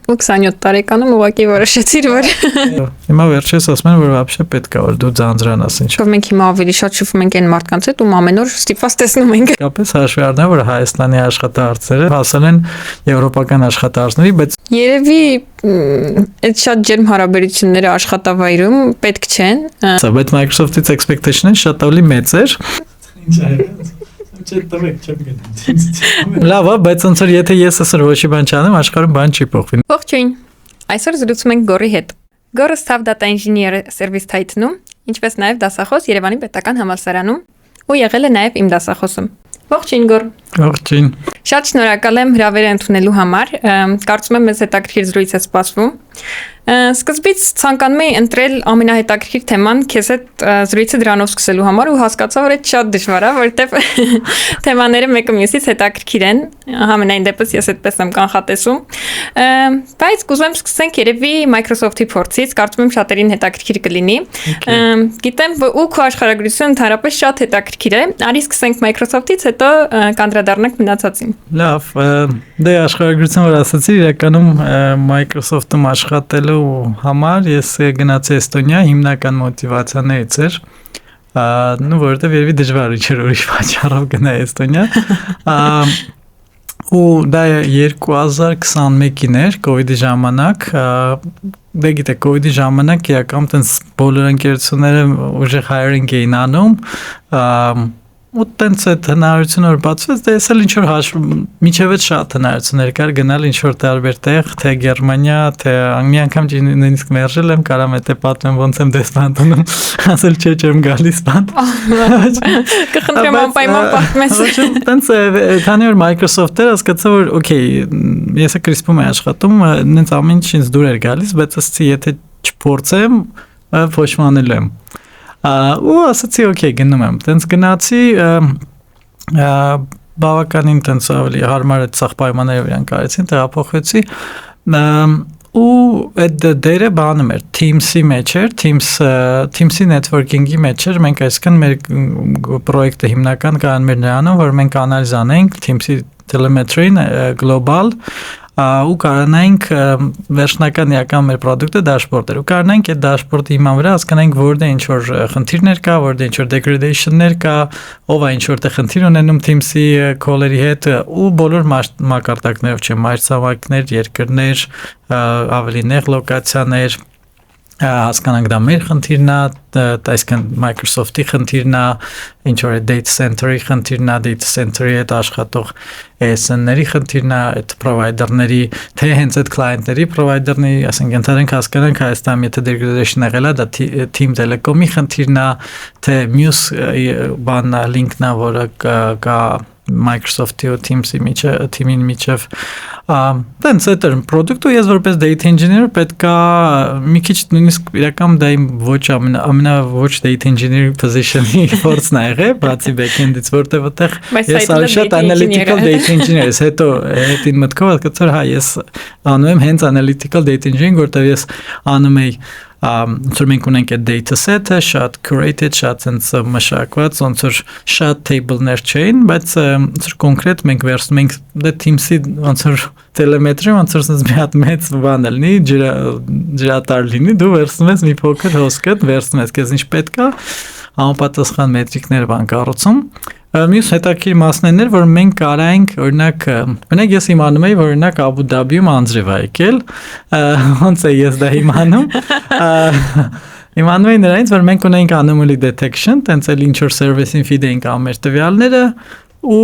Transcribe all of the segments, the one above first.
27 տարեկանում ուղղակի որոշեցիր, որ Հիմա վերջերս ասում են, որ вообще պետք է որ դու ձանձրանաս ինչ։ մենք հիմա ավելի շատ շփվում ենք այն մարդկանց հետ, ում ամեն օր ստիպված տեսնում ենք։ Կապից հաշվի առնեմ, որ Հայաստանի աշխատարարները հասել են եվրոպական աշխատարարների, բայց Երևի այդ շատ ջերմ հարաբերությունները աշխատավայրում պետք չեն։ բայց Microsoft-ից expectation-ը շատ ավելի մեծ էր։ Ինչ է։ Լավ, բայց ոնց որ եթե ես այսօր ոչի բան չանեմ, աշխարհում բան չի փոխվի։ Ողջույն։ Այսօր զրուցում ենք Գորի հետ։ Գորը Staff Data Engineer Service Titan-ում, ինչպես նաև դասախոս Երևանի Պետական Համալսարանում ու եղել է նաև իմ դասախոսում։ Ողջույն Գոր։ Ողջույն։ Շատ շնորհակալ եմ հրավերը ընդունելու համար։ Կարծում եմ մեզ հետաքրքիր զրույց է սպասվում։ Սկզբից ցանկանում էի ընտրել ամենահետաքրքիր թեման քեզ հետ զրույցը դրանով սկսելու համար ու հասկացա, որ այդ շատ դժվար է, որովհետև թեմաները մեկը մյուսից հետաքրքիր են, համենայն դեպս ես այդպես եմ կանխատեսում։ Բայց կուզեմ սկսենք երևի Microsoft-ի փորձից, կարծում եմ շատերին հետաքրքիր կլինի։ Գիտեմ, ու քո աշխարհագրությունը ընդհանրապես շատ հետաքրքիր է։ Արի սկսենք Microsoft-ից, հետո կանդրադառնանք մնացածին։ Լավ, դե աշխարհագրությունը որ ասացի, իրականում Microsoft-ում աշխատելու համար ես գնացի Էստոնիա, հիմնական մոտիվացիաներից էր, որովհետև երևի դժվար չէր ուրիշ պատճառով գնալ Էստոնիա, ու դա 2021-ին էր, COVID-ի ժամանակ, դե գիտեք, COVID-ի ժամանակ իրական տենց բոլոր ընկերությունները ուժեղ hiring էին անում, ու տենց այդ հնարավորությունը որ բացվեց, դե ես էլ ինչ որ միջև այդ շատ հնարավորություններ կար գնալ ինչ որ տարբեր տեղ, թե Գերմանիա, թե մի անգամ նույնիսկ մերժել եմ, կարամ այդ պատմեմ ոնց եմ դեսպան տոնում, ասել չէ չեմ գալիս բան։ Կխնդրեմ անպայման պատմես։ Տենց քանի որ Microsoft-ը հասկացա որ օքեյ, ես Crisp-ում եմ աշխատում, նենց ամեն ինչ ինձ դուր էր գալիս, բայց ասեցի եթե չփորձեմ, փոշմանելու եմ։ Ու ասացի օքեյ գնում եմ, տենց գնացի բավականին տենց ավելի հարմար այդ սաղ պայմաններով իրանք արեցին, տեղափոխվեցի ու այդ դերը բանում էր Teams-ի մեջ էր, Teams-ի networking-ի մեջ էր, մենք այսքան մեր պրոյեկտը հիմնական կան մեր նրանում, որ մենք անալիզ անենք Teams-ի telemetry-ն global ու կարողանանք վերջնական իրական մեր product-ը dashboard-եր ու կարողանանք այդ dashboard-ի հիման վրա հասկանանք որտեղ ինչ որ խնդիրներ կա, որտեղ ինչ որ degradation-ներ կա, ով է ինչ որտեղ խնդիր ունենում Teams-ի call-երի հետ ու բոլոր մակարդակներով չէ, մայրցամաքներ, երկրներ, ավելի նեղ լոկացիաներ հասկանանք դա մեր խնդիրն է, այսինքն Microsoft-ի խնդիրն է, ինչ որ data center-ի խնդիրն է, data center-ի հետ աշխատող ASN-ների խնդիրն է, այդ provider-ների, թե հենց այդ client-ների provider-ների, ասենք ընդհանրենք հասկանանք Հայաստանում եթե degradation եղել է, դա Team Telecom-ի խնդիրն է, թե մյուս բանն է, link-ն է, որը կա Microsoft-ի ու Teams-ի թիմին միջև տենց այդ էր product-ը ես որպես data engineer պետքա մի քիչ նույնիսկ իրական դա իմ ոչ ամենաոչ data engineer position-ի փորձն ա եղել, բացի back-end-ից, որտեղ այդտեղ ես շատ analytical data engineer ես, հետո հետին մտքով հասկացա, հա ես անում եմ հենց analytical data engineering, որտեղ ես անում եի ոնց որ մենք ունենք այդ data set-ը, շատ curated, շատ sense մշակված, ոնց որ շատ table-ներ չէին, բայց ոնց որ կոնկրետ մենք վերցնում ենք դա Teams-ի ոնց որ telemetry, ոնց որ sense մի հատ մեծ բան լինի, ջրատար լինի, դու վերցնում ես մի փոքր հոսքդ, վերցնում ես քեզ ինչ պետք է, համապատասխան մետրիկներ բան կառուցում։ Մյուս հետաքրքիր մասներն էր, որ մենք կարայինք, օրինակ ես իմանում էի, որ օրինակ Աբու Դաբիում անձրև ա եկել, ոնց է ես դա իմանում։ Իմանում էի նրանից, որ մենք ունենք anomaly detection, տենց էլ ինչ որ service-ին feed էինք անում մեր տվյալները, ու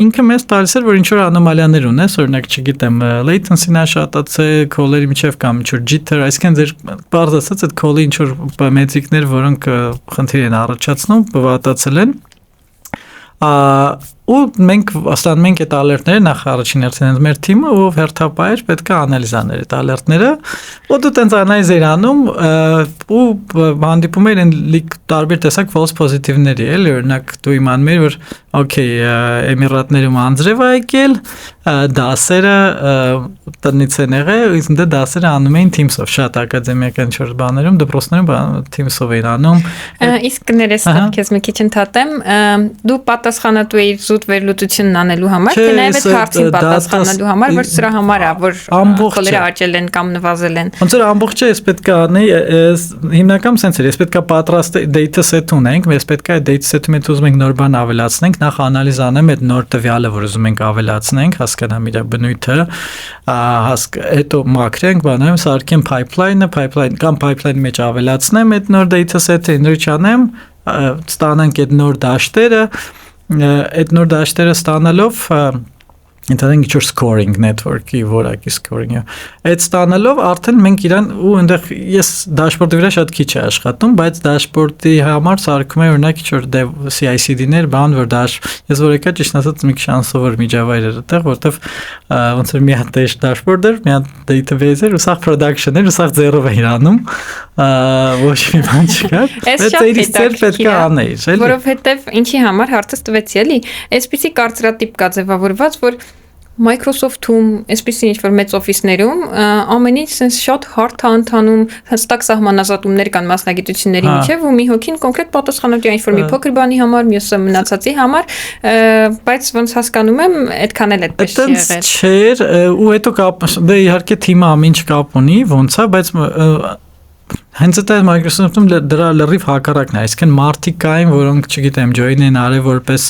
ինքը մեզ տալիս էր, որ ինչ որ անոմալիաներ ունես, օրինակ չգիտեմ, latency-ն է շատացել, call-երի միջև կամ ինչ որ jitter, այսինքն ձեր բարձ ասած այդ call-ի ինչ որ մետրիկներ, որոնք խնդիր են առաջացնում, վատացել են։ Ու մենք ստանում ենք այդ ալերտները նախ առաջին հերթին մեր թիմը ու հերթապայր պետք է անալիզ աներ այդ ալերտները ու դու տենց անալիզ էր անում ու հանդիպում էր տարբեր տեսակ false positive-ների էլի օրինակ դու իմանում ես որ օքեյ Էմիրատներում անձրև ա եկել դասերը տնից են եղել, իսկ դե դասերը անում էին Teams-ով, շատ ակադեմիական ինչ-որ բաներում, դպրոցներում Teams-ով էին անում։ Իսկ ներես քեզ մի քիչ ընդհատեմ, դու պատասխանատու էիր զուտ վերլուծությունն անելու համար, թե նաև այդ հարցին պատասխանելու համար, որ սրա համար է, որ բոլորը աճել են կամ նվազել են։ Ոնց որ ամբողջը ես պետք է անեի, հիմնականում sense էր, ես պետք է պատրաստ data set ունենք, ես պետք է այդ data set-ում հետ ուզում ենք նոր բան ավելացնենք, նախ անալիզ անեմ այդ նոր տվյալը, որ ուզում ենք ավելացնենք, հասկանամ իր բնույթը, հետո մաքրենք, բանեմ, սարքեմ pipeline-ը, կամ pipeline-ի մեջ ավելացնեմ այդ նոր data set-ը, enrich անեմ, ստանանք այդ նոր դաշտերը, այդ նոր դաշտերը ստանալով Ինտերնետ ինչ-որ scoring network-ի որակի scoring-ը։ Այդ ստանալով արդեն մենք իրան ու այնտեղ ես դաշբորդի վրա շատ քիչ է աշխատում, բայց դաշբորդի համար սարքում եմ օրինակ ինչ-որ CI/CD-ներ, բան, որ ես որ եկա ճիշտ ասած մի քիչ անսովոր միջավայր էր այդտեղ, որտեվ ոնց որ մի հատ dashboard էր, մի հատ database էր, ու սա production էր, ու սա zero էր անում, ոչ մի բան չկար։ Այդ պետք է անեիր, էլի։ Որովհետև ինչի համար հարցս տվեցի, էլի, այսպիսի կարծրատիպ կա ձևավորված, որ Microsoft-ում, այսպիսի ինչ-որ մեծ օֆիսներում ամեն ինչ sense շատ հարթ է ընթանում, հստակ սահմանազատումներ կան մասնագիտությունների միջև ու մի հոգին կոնկրետ պատասխանատու է ինչ-որ մի փոքր բանի համար, մյուսը մնացածի համար, բայց ոնց հասկանում եմ, այդքան էլ այդպես չի եղել։ Չէր, ու հետո կապ, դե իհարկե թիմը ամեն ինչ կապ ունի, ոնց է, բայց հենց այդ Microsoft-ում դրա լրիվ հակառակն է, այսինքն մարդիկ կային, որոնք, չգիտեմ, join են արել որպես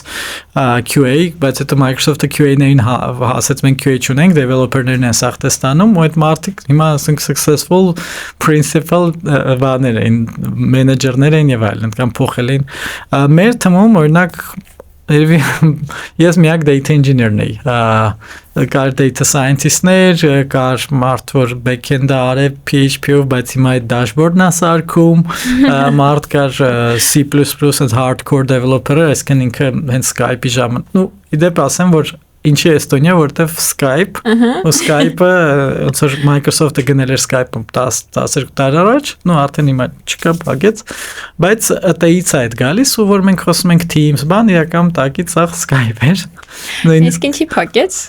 QA, բայց հետո Microsoft-ը QA-ներին ասաց մենք QA չունենք, developer-ներն են սաղ տեստանում, ու այդ մարդիկ հիմա ասենք successful principal բաներ են, մենեջերներ են եւ այլն, կամ փոխել են։ Մեր թվում օրինակ ես միակ data engineer-ն էի, կար data scientist-ներ, կար մարդ, որ back-end-ը արև PHP-ով, բայց հիմա այդ dashboard-ն է սարքում, մարդ կար C++ hardcore developer-ը, այսինքն ինքը հենց Skype-ի ժամանակ, իդեպ ասեմ, որ ինչի Էստոնիա, որտեվ Skype, ու Skype-ը ոնց որ Microsoft-ը գնել էր Skype-ում 12 տարի առաջ, արդեն հիմա չկա, փակեց, բայց ՏԻ-ից է այդ գալիս, ու որ մենք խոսում ենք Teams, բան իրական տակից ախ Skype էր։ Իսկ ինչի փակեց։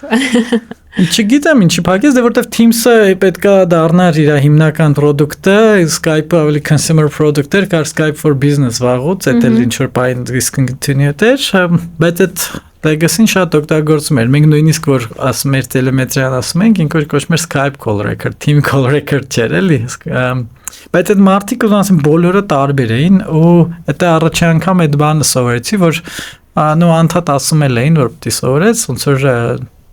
Չգիտեմ ինչի փակեց, դե որտեվ Teams-ը պետքա դառնար իր հիմնական product-ը, Skype-ը ավելի consumer product էր, կար Skype for business վաղուց, այդ էլ ինչ որ բան discontinued էր, բայց այդ Legacy-ն շատ օգտագործում էր։ Մենք նույնիսկ որ ասում էր տելեմետրիան ասում ենք, ինքը կոչվում էր Skype call record, team call record չէր էլի։ Բայց այդ մարդիկ ուզում ասեմ բոլորը տարբեր էին ու դա առաջի անգամ այդ բանը սովորեցի, որ անդադ ասում էին, որ պիտի սովորես, ոնց որ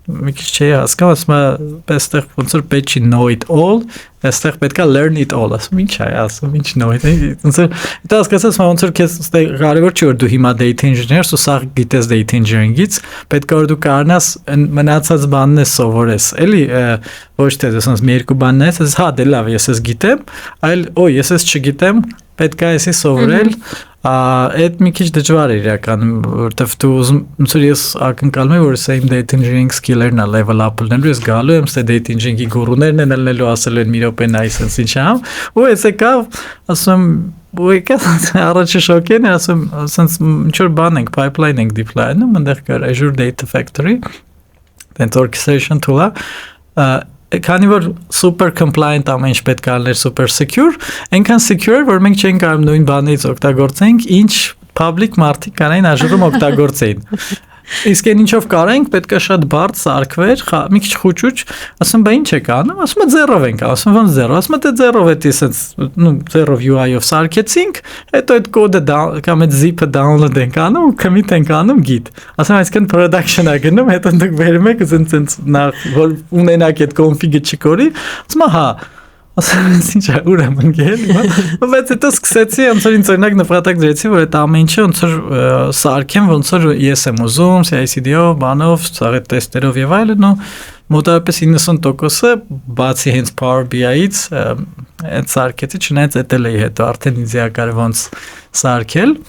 մի քիչ չի հասկանում, ասում եմ, այստեղ ոնց որ պետք չի know it all, այստեղ պետք է learn it all, ասում ինչ է, ասում ինչ know it, ոնց որ դա հասկացած ոնց որ քեզ կարևոր չի որ դու հիմա data engineer-ս ու սա գիտես data engineering-ից, պետք է որ դու կարողանաս մնացած բանն սովորես, էլի ոչ թե ասես մի երկու բանն ես, հա դե լավ, ես ես գիտեմ, այլ ես ես չգիտեմ, պետք է էսի սովորել, այդ մի քիչ դժվար է իրականում, որտեվ դու ուզում ոնց որ ես ակնկալում եմ որ same data engineering skill-երն է level up-լնելու, ես գալու եմ ստե data engineering-ի գուրուներն են ելնելու, ասելու են մի րոպե նայ sense ինչ ամ, ու ես եկավ, ասում ու եկա առաջի շոկեն, ասում sense ինչ որ բան ենք, pipeline ենք deploy-նում, այնտեղ կար Azure Data Factory, դենց orchestration tool-ը, քանի որ super compliant ամեն ինչ պետք է լիներ super secure, այնքան secure որ մենք չենք կարող նույն բանից օգտագործենք, ինչ public մարդիկ կանային Azure-ում օգտագործեին։ Իսկ այն ինչով կարենք, պետք է շատ բարդ սարքվեր, մի քիչ խուճուճ, ասում բա ինչ եք անում, ասում է zero ենք, ասում ոնց zero, ասում է դե zero-ով էտի sense, zero UI-ով սարքեցինք, հետո այդ կոդը կամ այդ zip-ը download ենք անում, commit ենք անում git։ Ասում այսքան production-ա գնում, հետո դուք վերում եք sense նախ որ ունենաք այդ config-ը չկորի, ասում հա ասես ինչ է ուրեմն գել, բայց հետո սկսեցի ոնց որ ինձ օրինակ նպատակ դրեցի, որ այդ ամեն ինչը ոնց որ սարքեմ, ոնց որ ես եմ ուզում, CI/CD-ով, բանով, ցաղետ տեստերով եւ այլն, ու մոտավորապես 90%-ը բացի հենց Power BI-ից այդ սարքեցի, չնայած այդ էլ էի հետո արդեն ինձ եկար ոնց սարքել։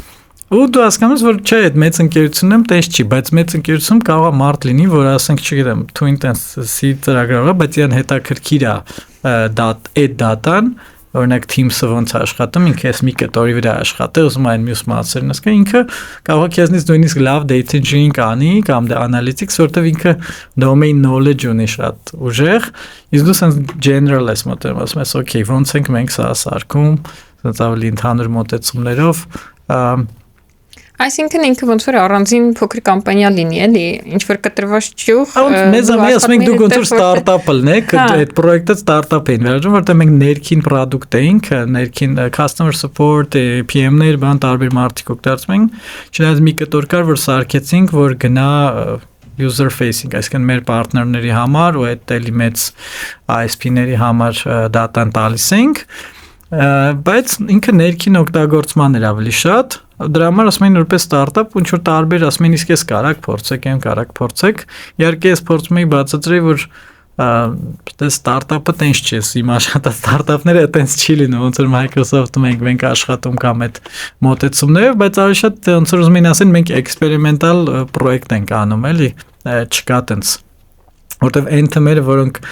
Ու դու հասկանում ես, որ չէ, այդ մեծ ընկերությունում տես չի, բայց մեծ ընկերությունում կարող է մարդ լինի, որ ասենք, չգիտեմ, Twin Intensity ծրագրավորը, բայց իրան հետաքրքիր է այդ դատան, օրինակ Teams-ը ոնց աշխատում, ինքը էս մի կտորի վրա աշխատի, ուզում այն մյուս մասերն ասկա, ինքը կարող է քեզնից նույնիսկ լավ data engineering անի կամ analytics, որտեղ ինքը domain knowledge ունի շատ ուժեղ, իսկ դու sense general ես մոտենում, ասում ես, okay, ոնց ենք մենք սա սարքում, sense ավելի ընդհանուր մոտեցումներով, Այսինքն ինքը ոնց որ առանձին փոքր կամպանիա լինի, էլի, ինչ որ կտրված ճյուղ։ Մեզ մենք դուք ոնց որ ստարտափ ելնեք, այդ պրոյեկտը ստարտափ էին վերածում, որտեղ մենք ներքին product էինք, ներքին customer support, PM-ներ, բան տարբեր մարդիկ օգտարծում ենք, չնայած մի կտոր կար, որ սարքեցինք, որ գնա user facing, այսինքն մեր պարտներների համար ու այդ էլի մեծ ISP-ների համար data-ն տալիս ենք, բայց ինքը ներքին օգտագործման էր ավելի շատ, դրա համար ասում են որպես ստարտափ, ինչ որ տարբեր ասում են իսկ ես կարակ փորձեք, իհարկե ես փորձում եմ բացատրել, որ դե ստարտափը տենց չի, իմ աշխատած ստարտափները այտենց չի լինում, ոնց որ Microsoft-ում մենք աշխատում կամ այդ մոտեցումներով, բայց ավելի շատ ոնց որ ուզում են ասեն մենք էքսպերիմենտալ պրոյեկտ ենք անում, էլի, չկա տենց, որտեվ այն թեմերը, որոնք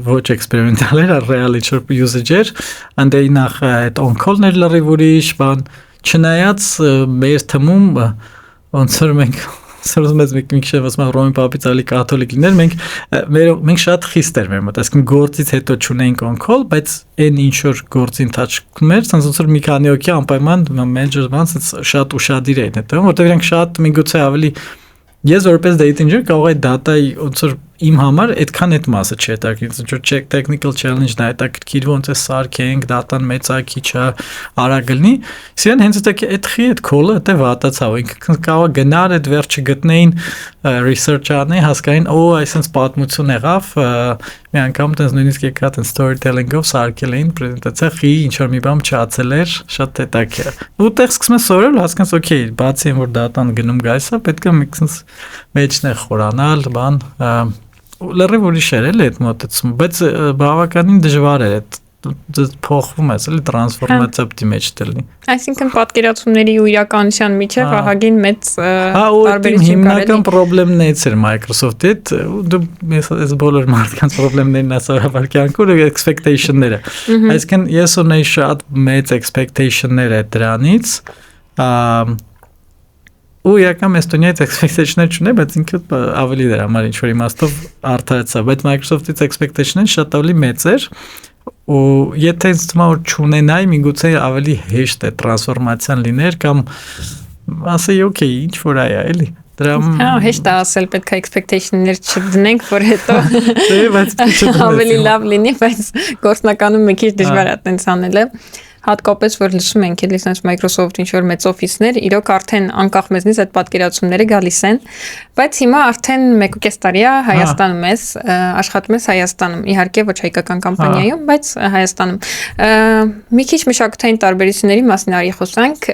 ոչ էքսպերիմենտալ էր, ռեալի չոր usage էր, անդեի նախ այդ on-call-ներ լրիվ ուրիշ, բան, չնայած մեր թմում ոնց որ մենք սրոզում ես մի քիչ ասում եմ Ռոմի պապից ալի կաթոլիկ լիներ, մենք շատ խիստ էր մեր մոտ, այսինքն գործից հետո չունեինք on-call, բայց այն ինչ որ գործի ընթացքում էր, ոնց որ մի քանի օքի անպայման մենեջեր բանց շատ ուշադիր էին հետո, որտեղ իրենք շատ միգուցե ավելի ես որպես data engineer կարող եմ data-ի ոնց որ իմ համար այդքան այդ մասը չի հետաքրքիր, ինչ որ technical challenge-ն է հետաքրքիր, ոնց է սարքենք, data-ն մեծ է, քիչ է, արագ լինի, սիրան հենց այդ խի այդ call-ը դա վատացավ, ինքը կարող է գնար այդ վերջը գտնեին research անեն, հասկային, այսինքն պատմություն եղավ, մի անգամ տես նույնիսկ եկա տես storytelling-ով սարքել էին պրեզենտացիա, խի ինչ որ մի բան չացել էր, շատ հետաքրքիր։ Ու տեղ սկսում ես սորել, հասկանաս, okay, բացի որ data-ն գնում գայս է, պետք է միկսնս մեջն է խորանալ, բան լրիվ ուրիշ էր էլի այդ մոտեցումը, բայց բավականին դժվար էր այդ փոխվում է, էլի տրանսֆորմացիա պիտի մեջ դլի։ Այսինքն պատկերացումների ու իրականության միջև ահագին մեծ տարբերություն կար էլի։ Հիմնական խնդիրն էց էր Microsoft-ի, դու ես բոլոր մարդկանց խնդիրներն ասարավար կյանքում expectation-ները։ Այսինքն ես ունեի շատ մեծ expectation-ներ այդ դրանից, ու իրական Estoniaից expectation-ներ չունի, բայց ինքը ավելի դրա համար ինչ որ իմաստով արդարացա, բայց Microsoft-ից expectation-ը շատ ավելի մեծ էր, ու եթե ինձ թվում է որ չունենայի, միգուցե ավելի հեշտ է տրանսֆորմացիան լիներ կամ ասեի okay, ինչ որ այ է, էլի։ Հեշտ է ասել, պետք է expectation-ներ չդնենք, որ հետո ավելի լավ լինի, բայց գործնականում մի քիչ դժվար է այդպես անելը։ Հատկապես որ լսում ենք էլի sense Microsoft ինչ որ մեծ օֆիսներ, իրոք արդեն անկախ մեզնից այդ պատկերացումները գալիս են, բայց հիմա արդեն 1.5 տարի է Հայաստանում ես, աշխատում ես Հայաստանում, իհարկե ոչ հայկական կամպանիայում, բայց Հայաստանում։ Մի քիչ մշակութային տարբերությունների մասին արի խոսանք,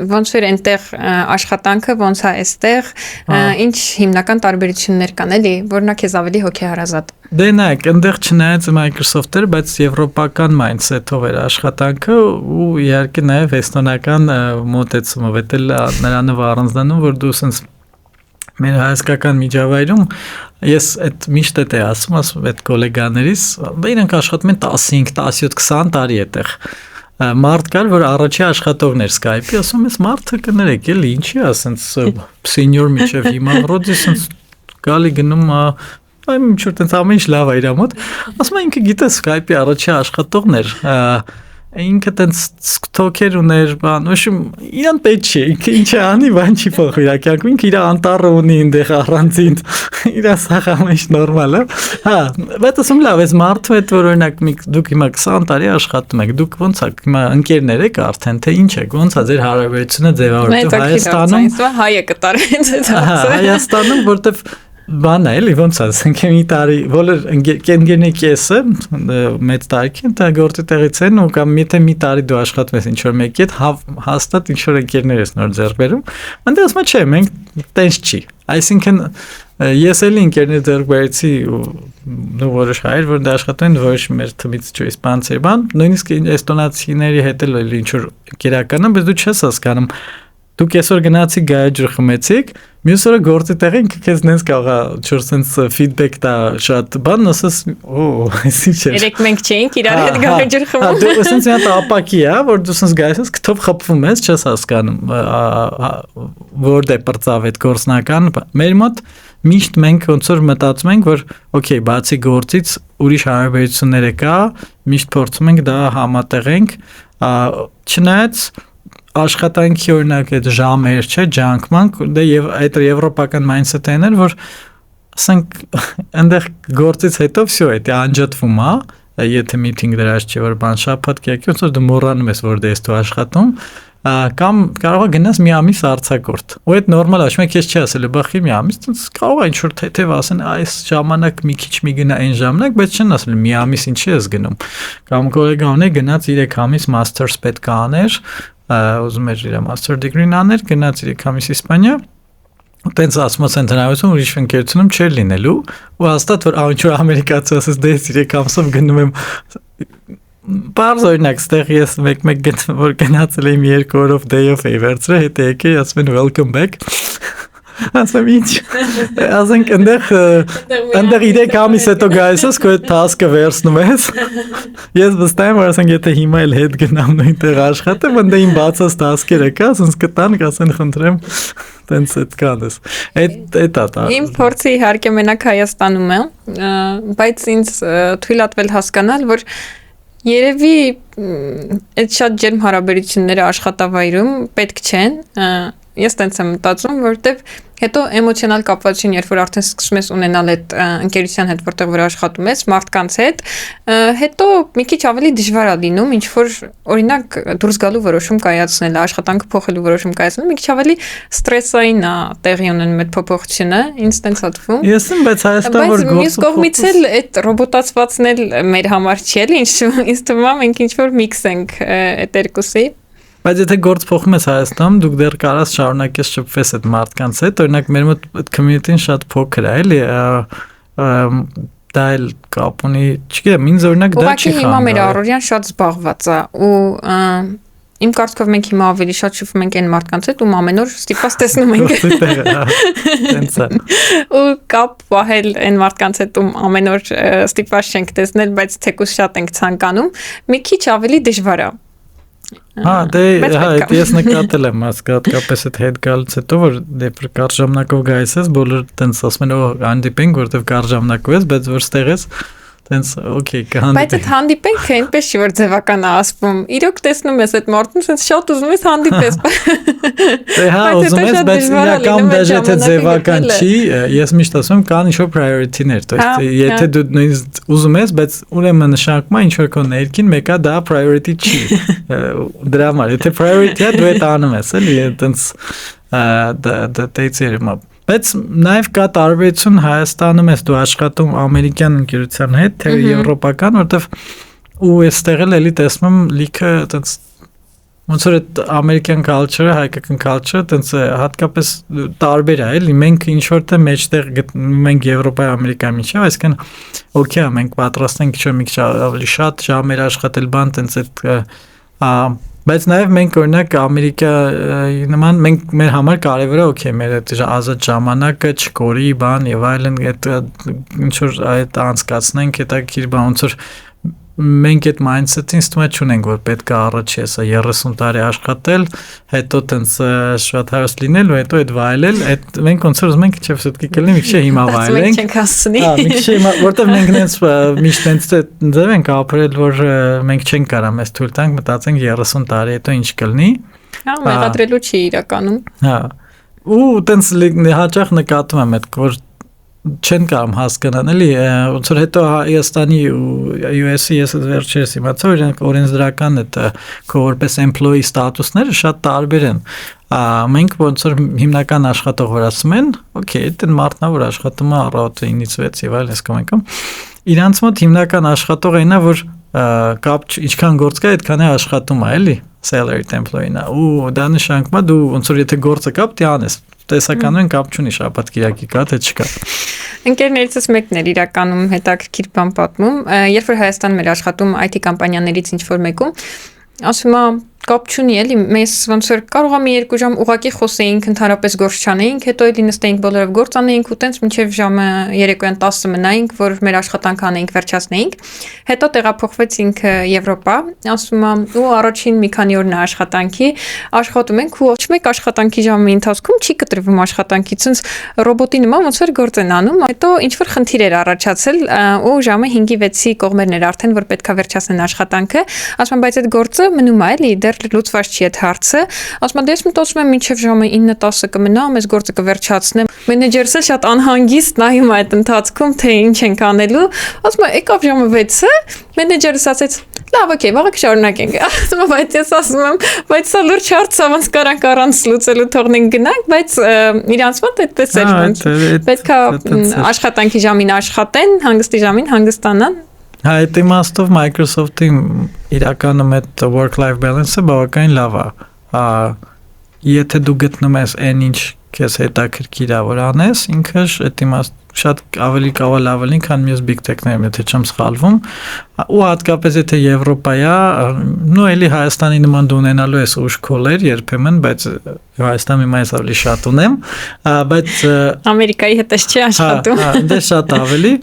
ոնց որ այնտեղ աշխատանքը ոնց է այստեղ, ինչ հիմնական տարբերություններ կան, էլի, որն է քեզ ավելի հոգեհարազատ։ Դե նայեք, այնտեղ չնայած Microsoft-ը, բայց եվրոպական mindset-ով էր աշխատանքը ու իհարկե նաև էստոնական մոտեցումով, դա նրանով առանձնանում, որ դու sense մեր հայկական միջավայրում ես այդ միշտ է ասում այդ գոլեգաներիս, իրենք աշխատում են 15, 17, 20 տարի այդտեղ։ Մարդ կար, որ առաջի աշխատողն էր Skype-ի, ասում ես մարդը կներեք, էլի ինչի է, ասենց senior միջև հիմա ռոդի ասենց գալի գնում այ ինչ որ տենց ամեն ինչ լավ է իր մոտ, ասում է ինքը գիտես Skype-ի առաջի աշխատողն էր, ինքը տենց TikTok-էր ուներ, բան, ոչմ իրան պետք չի, ինքը ինչ անի, բան չի փոխվի, իրականում ինքը իր անտառը ունի այնտեղ առանձին, իր սախ ամեն ինչ նորմալ է, բայց ասում լավ, այս մարդու հետ որ օրինակ դուք հիմա 20 տարի աշխատում եք, դուք ոնց է հիմա ընկերներ եք արդեն, թե ինչ եք, ոնց է ձեր հարաբերությունը ձևավորվում Հայաստանում, հայը կտարեց այդ Հայաստանում, որտեվ բան է, էլի ոնց ասենք մի տարի բոլոր ընկերների կեսը մեծ տարիքին դա գործի տեղից են ու կամ եթե մի տարի դու աշխատում ես ինչ որ մեկի հետ հաստատ ինչ որ ընկերներ ես նոր ձեռք բերում այնտեղ ասում չէ մենք տենց չի այսինքն ես էլի ընկերներ ձեռք բերեցի ու որոշ հայեր որ դա աշխատում են որոշ մեր թմից չէ իսպանցեր բան նույնիսկ էստոնացիների հետ էլ ինչ որ գերականը բայց դու չես հասկանում Դուք այսօր գնացիք գայը ջուր խմեցիք, մյուս օրը գործի տեղին քեզ նենց կարողա չոր sense feedback տա շատ բան, ասես, այսի չէ։ Երեք մենք չէինք իրար հետ գայը ջուր խմում։ Դու sense մի հատ ապակի է, որ դու sense գայս քթով խփվում ես, չես հասկանում, որտե պրծավ այդ գործնական։ Մեր մոտ միշտ մենք ոնց որ մտածում ենք, որ օքեյ, բացի գործից ուրիշ հարաբերություններ կա, միշտ փորձում ենք դա համատեղենք, չնայած աշխատանքի օրինակ այդ ժամեր չէ, ջանկման, դե եւ այդ եվրոպական mindset-ն էր, որ ասենք այնտեղ գործից հետո всё, դա անջատվում է, եթե meeting դրած չէ, որ բան շաբաթ կյանքի ոնց որ դու մոռանում ես, որ դե ես դու աշխատում, կամ կարող է գնաս մի ամիս արձակորդ։ Ու այդ նորմալ է, ոչ մեկ քեզ չի ասել, բախի մի ամիս, կարող է ինչ-որ թեթև ասեն, այս ժամանակ մի քիչ մի գնա այն ժամանակ, բայց չեն ասել մի ամիս ինչի ես գնում։ Կամ գոլեգա ունի գնաց 3 ամիս masters պետք է աներ, ուզում էր իր master degree-ն աներ, գնաց 3 ամիս Իսպանիա, տենց ասմոց են տնավություն ուրիշ ընկերությունում չէր լինելու, ու հաստատ որ ինչ-որ ամերիկացի ասես դե 3 ամսով գնում եմ Պարզ օրինակ, ստեղ ես մեկ գտնում որ գնացել եմ 2 օրով day off էի վերցրել, հետո եկի, ասում են welcome back։ Ասում ինչ։ Ասենք այնտեղ 3 ամիս հետո գայս ես քո task-ը վերցնում ես։ Ես վստահ եմ, որ ասենք եթե հիմա էլ հետ գնամ նույնտեղ աշխատեմ, այնտեղ իմ բացած task-երը կա, ասես կտան, ասեն խնդրեմ, տենց այդքան ես։ Այդ է։ Իմ փորձը իհարկե մենակ Հայաստանում է, բայց ինձ թույլատվել հասկանալ, որ Երևի այդ շատ ջերմ հարաբերությունները աշխատավայրում պետք չեն, ես տենց եմ մտածում, որովհետև հետո էմոցիոնալ կապվածություն, երբ որ արդեն սկսում ես ունենալ այդ ընկերության հետ, որտեղ որ աշխատում ես, մարդկանց հետ, հետո մի քիչ ավելի դժվար է լինում, ինչ որ օրինակ դուրս գալու որոշում կայացնել, աշխատանքը փոխելու որոշում կայացնել, մի քիչ ավելի ստրեսային է տեղի ունենում այդ փոփոխությունը, ինձ տենց հատվում։ Ես եմ, բայց Հայաստան որ գործը կողմից էլ այդ ռոբոտացվածն էլ մեր համար չի էլի, ինձ թվում է մենք ինչ որ միքս ենք այդ երկուսի։ Բայց եթե գործ փոխում ես Հայաստանում, դուք դեռ կարաս շարունակես շփվես այդ մարդկանց հետ, օրինակ մեր մոտ այդ community-ն շատ փոքր է, էլի, դա էլ կապ ունի, չգիտեմ, ինձ օրինակ դա չի խանգարում։ Ուղղակի հիմա մեր առօրյան շատ զբաղված է ու իմ կարծիքով մենք հիմա ավելի շատ շփվում ենք այն մարդկանց հետ, ում ամեն օր ստիպված տեսնում ենք։ Ու կապ պահել այն մարդկանց հետ, ում ամեն օր ստիպված չենք տեսնել, բայց թեկուզ շատ ենք ցանկանում, մի քիչ ավելի դժվար է։ Դե ես նկատել եմ հատկապես այդ հետ գալուց հետո որ դեպի կարճ ժամանակով գայս ես բոլոր տենց ասում են հանդիպենք որտեվ կարճ ժամանակով ես բայց որ ստեղ ես տենց օքեյ կհանդիպենք բայց այդ հանդիպենքը այնպես չի որ ձևական է ասվում իրոք տեսնում ես այդ մարդուն sense շատ ուզում ես հանդիպես դե հա ուզում ես բայց իրական դաժե թե ձևական չի ես միշտ ասում եմ կան ինչ-որ priority-ներ то есть եթե դու նույնիսկ ուզում ես բայց ուրեմն նշանակում է ինչ-որ քո ներքին մեկը դա priority չի դրա համար եթե priority է դու այդ անում ես էլի տենց դա տեյցերը Բայց նաև կա տարբերություն Հայաստանում ես դու աշխատում ամերիկյան ընկերության հետ, թե եվրոպական, որտեվ ու այստեղ էլի տեսնում լիքը այտենց ոնց որ այդ ամերիկյան culture-ը, հայկական culture-ը այտենց հատկապես տարբեր է, էլի մենք ինչ որտեղ մեջտեղ մենք Եվրոպայի Ամերիկայի միջև, այսինքն օքեյ, մենք պատրաստ ենք ինչ-որ մի քիչ ավելի շատ ժամեր աշխատել բան այտենց այդ Բայց նաև մենք օրինակ Ամերիկայի նման մենք մեր համար կարևոր է օքեյ մեր այդ ազատ ժամանակը չկորի բան եւ այլն այդ ինչ որ այդ անցկացնենք հետաքրքիր բան ոնց որ մենք այդ mindset-ին ստում չունենք որ պետք է առաջ հեսա 30 տարի աշխատել հետո տենց շատ հարուստ լինել ու հետո այդ վայելել այդ մենք ոնց որ ուզում ենք չէ՞ все-таки կլինի մի քիչ հիմա վայելենք մի քիչ հիմա որտեվ մենք նենց միշտ տենց ձև ենք ապրել որ մենք չենք կարա մեզ թույլ տանք մտածենք 30 տարի հետո ինչ կլինի հա մեղադրելու չի իրականում հա ու տենց հաճախ նկատում եմ այդ որ չեն կարող հասկանալ էլի ոնց որ հետո Հայաստանի ու US-ի ես վերջերս իմացա որ օրենսդրական այդ քո որպես employee ստատուսները շատ տարբեր են մենք ոնց որ հիմնական աշխատող որ ասում են օքեյ այդ մարդն որ աշխատում է առավոտ 9-ից 6 եւ այլն այսքան իրանց մոտ հիմնական աշխատողն է որ կապ ինչքան գործ կա այդքան է աշխատում է էլի salaried employee-ն ու դա նշանակում է դու ոնց որ եթե գործը կա պետք է անես տեսականորեն կապ չունի շաբաթ կիրակի կա թե չկա Ընկերներիցս մեկն էր իրականում հետաքրքիր բան պատմում երբ որ Հայաստան մեր աշխատում IT կամպանիաներից ինչ որ մեկում ասում է կապ չունի էլի, մեզ ոնց որ կարող է մի 2 ժամ ուղակի խոսեինք, ընդհանրապես գործ չանեինք, հետո էլի նստեինք բոլորով գործ անեինք ու տենց մինչև ժամը երեկոյան 10 մնայինք, որ մեր աշխատանքը անեինք, վերջացնեինք։ Հետո տեղափոխվեցինք Եվրոպա, ասում եմ, ու առաջին մի քանի օրն աշխատանքի աշխատում ենք ու ոչ մեկ աշխատանքի ժամի ընթացքում չի կտրվում աշխատանքից, ցենց ռոբոտի նման ոնց որ գործ են անում, հետո ինչ որ խնդիր էր առաջացել ու ժամը 5-ի 6-ի կողմերն էր արդեն, որ պետքա վերջացնեն աշխատանքը, ասում եմ, բայց այդ գործը մնում է էլի, դեռ լուծված չի այդ հարցը, ասում եմ, դες մտածում եմ մինչև ժամը 9-10 կմնամ, այս գործը կվերջացնեմ։ Մենեջերս էլ շատ անհանգիստ նայում է այդ ընթացքում, թե ինչ ենք անելու, ասում եմ, եկավ ժամը 6-ը, մենեջերս ասեց, լավ, օքեյ, վաղը կշարունակենք։ Ասում եմ, բայց ես ասում եմ, բայց սա լուրջ հարց է, ոնց կարանք առանց լուծելու թողնենք գնանք, բայց իրանց մոտ այդպես էր ոնց։ Պետքա աշխատանքի ժամին աշխատեն, հանգստի ժամին հանգստանան։ Հա, այդ իմաստով Microsoft-ի իրականում այդ work-life balance-ը բավականին լավ է։ Եթե դու գտնում ես այն ինչ քեզ հետաքրքիր է որ անես, ինքը այդ իմաստ շատ ավելի կավալ ավելի, քան մյուս big tech-ներում, եթե չեմ սխալվում, ու հատկապես եթե Եվրոպայա, նո էլի Հայաստանի նման դու ունենալու ես ուժ քոլեր երբեմն, բայց Հայաստանի մայս ավելի շատ ունեմ, բայց Ամերիկայի հետ չի աշխատում։ Դե շատ ավելի,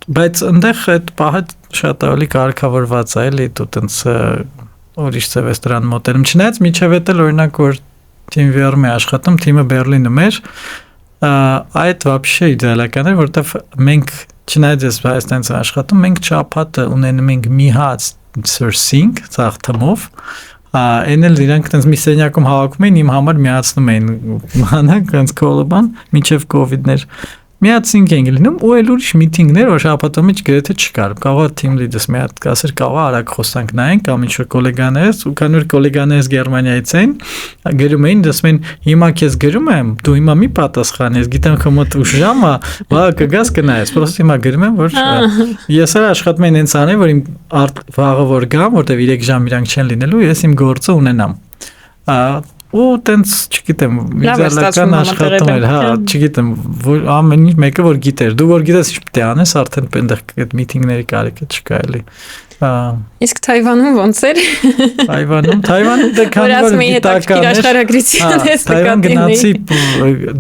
բայց այնտեղ այդ պահը շատ ավելի կարգավորված է, էլի դու տենց ուրիշ ձև ես դրան մոտենում, չնայած միջև էլ օրինակ որ TeamViewer-ում է աշխատում, թիմը Բերլինում էր, այդ вообще իդեալական էր, որտեվ մենք չնայած ես Հայաստանից աշխատում, մենք չափաթը ունենում ենք մի հատ sourcing ցախ թմով, այն էլ իրանք տենց մի սենյակում հավաքում էին, իմ համար միացնում էին մանակ, այնց կոլոբան, միջև COVID-ներ միացինք ենք լինում ու էլ ուրիշ միտինգներ որ շաբաթը մեջ գրեթե չկար կարող թիմ լիդերս մի հատ կասեր կարող արագ խոսանք նայենք կամ ինչ-որ գոլեգաներս ու քանի որ գոլեգաներս Գերմանիայից են գրում էին դասում են հիմա քեզ գրում եմ դու հիմա մի պատասխանես գիտեմ քո մոտ ուշ ժամա վա կգաս կնայես պրոստը հիմա գրում եմ որ ես էլ աշխատում եմ հենց անեմ որ իմ վաղը որ գամ որտեվ 3 ժամ իրանք չեն լինելու ես իմ գործը ունենամ ու տենց չգիտեմ իդեալական աշխատում էր հա չգիտեմ որ ամեն ինչ մեկը որ գիտեր դու որ գիտես ինչ պետք է անես արդեն այնտեղ այդ միտինգների կարիքը չկա էլի իսկ Թայվանում ոնց էր Թայվանում դե քանի որ գիտական էր Թայվան գնացի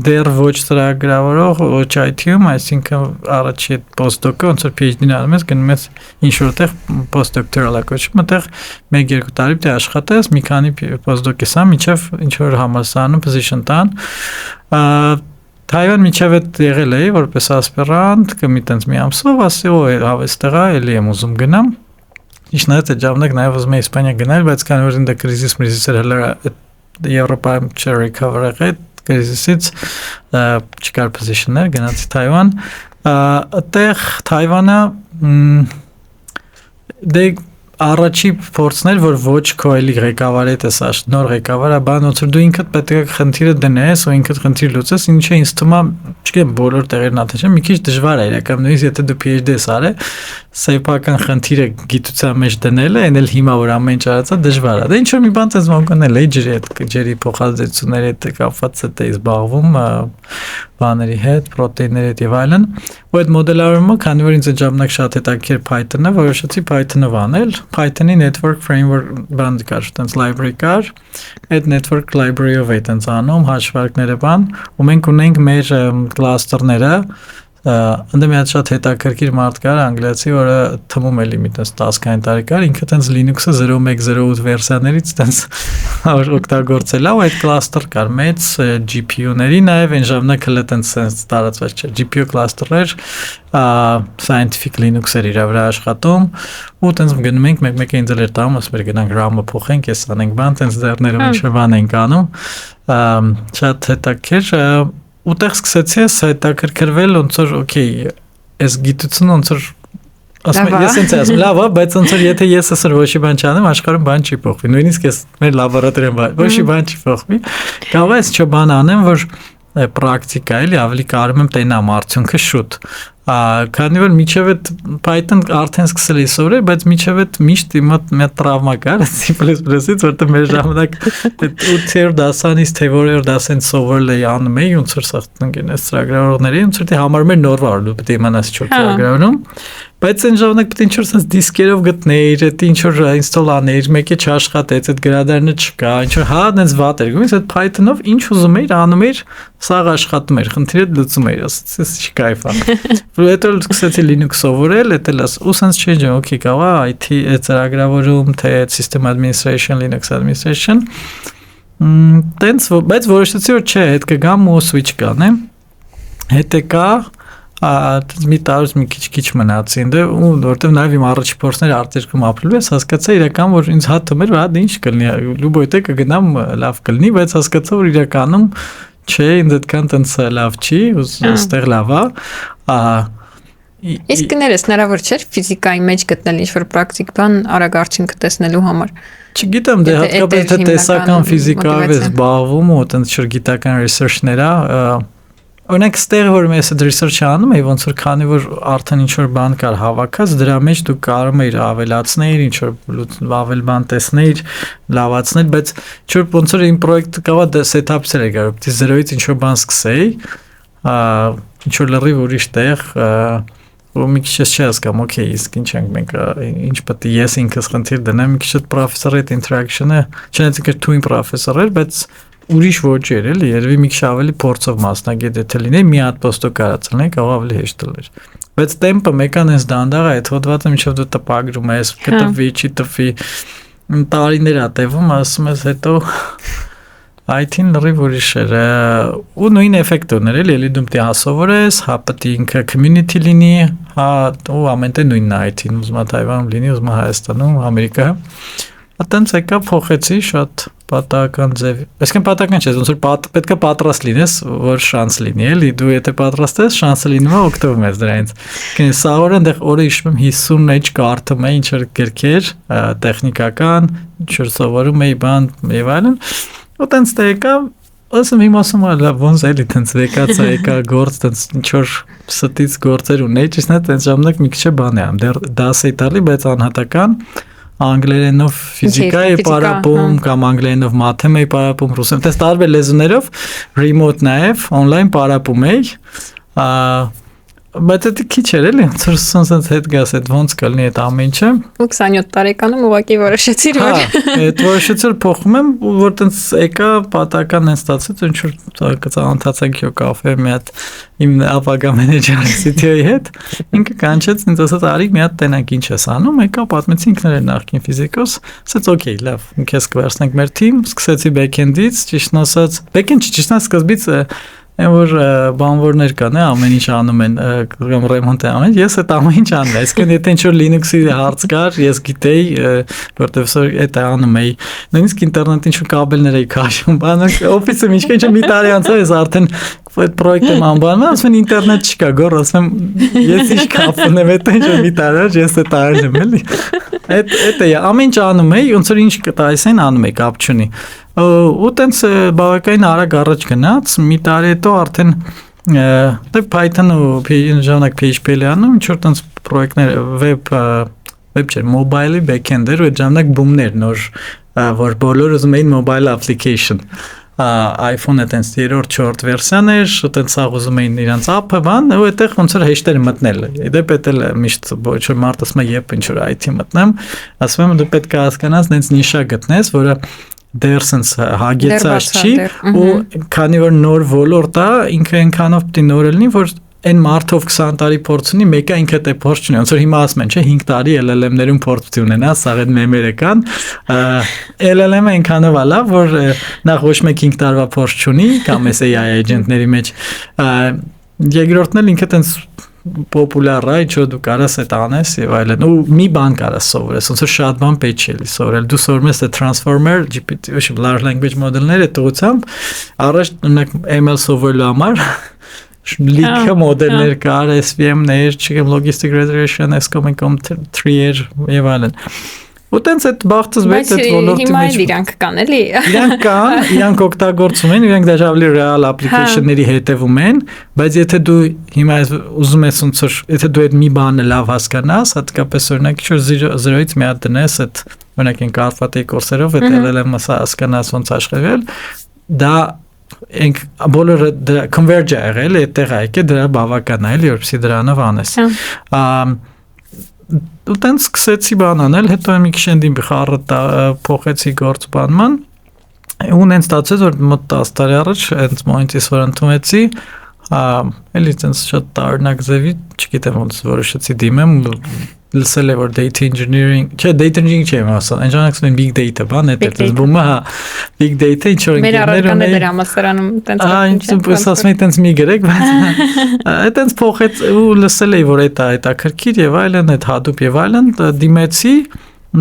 դեռ ոչ ծրագրավորող ոչ IT-ում այսինքն առաջի post-doc-ը ոնց որ PhD-ն անում ես գնում ես ինչ որտեղ post-doctoral կոչվում այդտեղ 1-2 տարի պետք է աշխատես մի քանի post-doc-ից մինչև ինչ որ համալսարանում position տան Թայվան միջև այդ եղել էի որպես ասպիրանտ կմի տենց մի ամսով ասի օ հավեստեղա էլի եմ ուզում գնամ Իշնայց այդ ժամանակ նաև ուզում էի Իսպանիա գնալ, բայց քանի որ ինձ կրիզիս էր հələ Եվրոպայում չրիքավեր եղել, կրիզիսից չկար position-ներ, գնացի Թայվան, այդտեղ Թայվանը դե առաջի փորձն էր որ ոչ քո էլի ղեկավարի դես նոր ղեկավարը բան ոնց որ դու ինքդ պետք է խնդիրը դնես ու ինքդ խնդիր լուծես ինչը ինձ թվում է չգիտեմ բոլոր տեղերն աթեշը մի քիչ դժվար է իրական նույնիսկ եթե դու PhD ես արել սեփական խնդիրը գիտության մեջ դնելը այն էլ հիմա որ ամեն ինչ արածա դժվար է դա ինչ որ մի բան ցած մոնկոնել է ջերի փոխազդեցությունների հետ կապված է զբաղվում բաների հետ պրոտեինների հետ եւ այլն ու այդ մոդելավորումը քանի որ ինձ ժամանակ շատ հետաքրքիր Python-ը որոշեցի Python-ով անել Python-ի network framework բան կար, այտենց library կար, այդ network library-ով է այտենց անում, հաշվարկները բան, ու մենք ունենք մեր cluster-ները, Անդե մի հատ շատ հետաքրքիր մարդ կար անգլիացի, որը թվում է լիմիտս 10-ային տարի կար, ինքը տենց Linux-ը 0108 վերսիաներից տենց օգտագործել է, ու այդ cluster կար մեծ GPU-ների, նաև այն ժամանակ հələ տենց տարածված չէր, GPU cluster-եր, scientific Linux-էր իր վրա աշխատում, ու տենց գնում ենք, մեկ-մեկ ինձ էլ էր տանում, ասում էր գնանք RAM-ը փոխենք, ես անենք բան, տենց ձեռներում ինչ-որ բան ենք անում, շատ հետաքրքիր Ուտեղ սկսեցի ես հետաքրքրվել ոնց որ օքեյ այս գիտությունը ոնց որ ասում ես ինձ ասում լավ է բայց ոնց որ եթե ես ասր ոչի բան չանեմ աշխարհում բան չի փոխվի նույնիսկ ես մեր լաբորատորիայում ոչի բան չի փոխվի կարող ես ինչ բան անեմ որ պրակտիկա էլի ավելի կարում եմ տենամ արդյունքը շուտ քանի որ միջև այդ Python արդեն սկսել էի սովորել, բայց միջև այդ միշտ մի տրավմա կար C++-ից, որտեղ մեր ժամանակ այդ 8-րդ դասանից թե որևէ դասեն սովորել էի անում էի, ոնց որ սա ընկերներ ծրագրավորողների, ոնց որ դե համարում էր նորմալ, դու պետք է իմանաս ինչ որ ծրագրավորում, Բայց այն ժամանակ պետք է ինչ-որ sense դիսկերով գտներ, այդ ինչ-որ install աներ, մեկը չաշխատեց, այդ գրադարանը չկա, ինչ-որ հա այնպես վատ էր, գույս այդ Python-ով ինչ ուզում էր, անում էր, սաղ աշխատում էր, խնդիրը լուծում էր, ասես չի կայֆ ա։ Հետո սկսեցի Linux սովորել, դա լաս, ու sense change, okay, կավա IT ծրագրավորում, թե system administration, Linux administration։ Տենց, բայց որոշեցի որ չէ, հետ կգամ ու switch կանեմ։ Հետ եկա մի տարուց մի քիչ մնացին դե ու որտեվ նաև իմ առաջի փորձները արտերկրում ապրելու ես հասկացա իրական որ ինձ հաթում էր դա ինչ կլինի լուբոյտե կգնամ լավ կլինի բայց հասկացա որ իրականում չէ ինձ այդքան տենց լավ չի ու այստեղ լավ է իսկ կներես հնարավոր չէր ֆիզիկայի մեջ գտնել ինչ-որ պրակտիկ բան արագ արդյունք տեսնելու համար չգիտեմ դե հատկապես թե տեսական ֆիզիկայով ես զբաղվում ու այտենց ինչ-որ գիտական research-ներ Օրինակ ստեղ որ ես այդ research-ը անում եի ոնց որ քանի որ արդեն ինչ որ բան կար հավաքած դրա մեջ դու կարող ես ավելացնել ինչ որ ավել բան տեսնել լավացնել բայց ինչ որ ոնց որ իմ պրոյեկտը կավա դա setup-եր է գարու դի 0-ից ինչ որ բան սկսեի ինչ որ լրիվ ուրիշ տեղ ու մի քիչ չի հասկանում օքեյ իսկ ինչ ենք մենք ինչ պետք է ես ինքս խնդիր դնեմ մի քիչ այդ պրոֆեսորի հետ interaction-ը չնայած ինքը թույն պրոֆեսոր էր բայց ուրիշ ոչ էր էլի երևի մի քիչ ավելի փորձով մասնագետ եթե լինեի մի հատ պոստո կարած լինեի կարող ավելի հեշտ էր բայց տեմպը մեկան էս դանդաղ է այդ հոդվածը մինչև դու տպագրում ես կտվի չի տվի տարիներ ա տևում ասում ես հետո IT-ն լրիվ ուրիշ էր ու նույն էֆեկտը ուներ էլի դու պետք է հասովորես հա պետք է ինքը community լինի հա ու ամենտե նույնն է IT-ն ուզում է Թայվանում լինի ուզում է Հայաստանում Ամերիկայում Ատենց եկա փոխեցի շատ պատահական ձև։ Այսինքն պատահական չէ, ոնց որ պետք է պատրաստ լինես, որ շանս լինի, էլի դու եթե պատրաստ ես, շանսը լինում է օգտվում ես դրանից։ Կինս սաղորը այնտեղ օրը հիշում եմ 50 էջ կարդում էի ինչ որ գրքեր, տեխնիկական, ինչ որ սովորում էի բան եւ այլն։ Ու տենց եկա Ասում իմ ասում լավ ոնց էլի տենց եկա գործ տենց ինչ որ ստից գործեր ունեի, ճիշտ է, տենց ժամանակ մի քիչ բան եմ, դեռ դաս էի տալի, բայց անհատական անգլերենով ֆիզիկայի պարապում կամ անգլերենով մաթեմ էի պարապում, ռուսերեն, տես տարբեր լեզուներով remote նաև on-line պարապում էի, բայց դա քիչ էր էլի, ցույց հետ գաս այդ ոնց կլինի այդ ամեն ինչը։ Ու 27 տարեկանում ուղղակի որոշեցիր որ այդ որոշեցի որ փոխում եմ, որ տենց եկա պատահական են ստացած, ինչ որ ծանոթացանք յո կաֆե մի հատ իմ ապագա մենեջերի CTO-ի հետ, ինքը կանչեց ինձ ասաց արի մի հատ տենակ ինչ ես անում, եկա պատմեցի ինքն էր նախկին ֆիզիկոս, ասաց օքեյ, լավ, ինքես կվերցնենք մեր թիմ, սկսեցի backend-ից, ճիշտ ասած, backend ճիշտ սկզբից Այն որ բանվորներ կան, ամեն ինչ անում են, կամ ռեմոնտ է անում, ես այդ ամեն ինչ անում եմ, այսինքն եթե ինչ-որ Linux-ի հարց կար, ես գիտեի, որտեվ այդ անում էի, նույնիսկ ինտերնետի ինչ-որ կաբելներ էի քաշում, բանակ օֆիսում ինչ-որ մի տարի անց ես արդեն այդ պրոյեկտը անբանում, ասում են ինտերնետ չկա, գոր ասում ես ինչ կապն եմ, այդ ինչ-որ մի տարի առաջ ես այդ արել եմ, էլի։ Այդ է, ամեն ինչ անում էի, ոնց որ ինչ կտայսեն անում էի, կապ չունի։ Ու տենց բավականին արագ առաջ գնաց, մի տարի հետո արդեն դե Python ու ժամանակ PHP-ել անում, ինչ որ տենց պրոյեկտներ web չէր, mobile-ի backend-էր ու այդ ժամանակ բումներ նոր, որ բոլորը ուզում էին mobile application, iPhone-ը տենց 3-րդ, 4-րդ վերսիան էր, տենց սաղ ուզում էին իրանց app-ը բան, ու այդտեղ ոնց որ հեշտ էր մտնել, դե պետք է միշտ ոչ որ մարդ ասում է երբ ինչ որ IT մտնեմ, ասում եմ դու պետք է հասկանաս նենց նիշա գտնես, որը դեռ sense հագեցած չի ու քանի որ նոր ոլորտ է ինքը այնքանով պետք է նոր լինի որ այն մարդով 20 տարի փորձ ունի մեկը ինքը դե փորձ ունի ոնց որ հիմա ասում են չէ 5 տարի LLM-ներում փորձ ունենա սա այդ մեմերը կան LLM-ը այնքանով է լավ որ նախ ոչ մեկ 5 տարվա փորձ ունի կամ AI agent-ների մեջ երկրորդն էլ ինքը տենց պոպուլյար է, ինչ որ դու կարաս այդ անես եւ այլն։ Ու մի բան կարաս սովորես, ոնց որ շատ բան պետք չէ սովորել։ Դու սովորում ես transformer, GPT, ոչ large language model-ները տղությամբ, առաջ օրինակ ML սովորելու համար լիքը մոդելներ կար, SVM-ներ, չգիտեմ, logistic regression, SCOM, tree-եր եւ այլն։ Ու տենց այդ բախտս վեց այդ ոլորտի մեջ։ Հիմա իրանք կան, էլի։ Իրանք կան, իրանք օգտագործում են, իրանք դաժե ավելի real application-ների հետևում են, բայց եթե դու հիմա ուզում ես ոնց որ եթե դու այդ մի բանը լավ հասկանաս, հատկապես օրինակ ինչ որ 0-ից մի հատ դնես այդ օրինակ այն կարծրատի կուրսերով այդ LLM-ը հասկանաս ոնց աշխատել, դա ենք բոլորը դրա converge ա եղել, այդտեղ է եկել դրա բավական է, էլի որպեսզի դրանով անես։ ու տենց սկսեցի բան անել, հետո մի քիչ ընդին խառը փոխեցի գործ բանման, ու նենց ստացվեց, որ մոտ 10 տարի առաջ հենց մոմենտից որ ընդունեցի, էլի տենց շատ տարօրինակ ձևի, չգիտեմ ոնց որոշեցի դիմեմ, լսել եմ որ data engineering, data engineering չեմ ասել, այն ժամանակ big data բան է, տենց բումը, big data ինչ որ մեր առարկաներ էր համասարանում տենց այնպես ասում եմ տենց մի գրեք, բայց այտենց փոխեց ու լսել էի որ դա հետաքրքիր եւ այլն, այդ Hadoop եւ այլն, դիմեցի,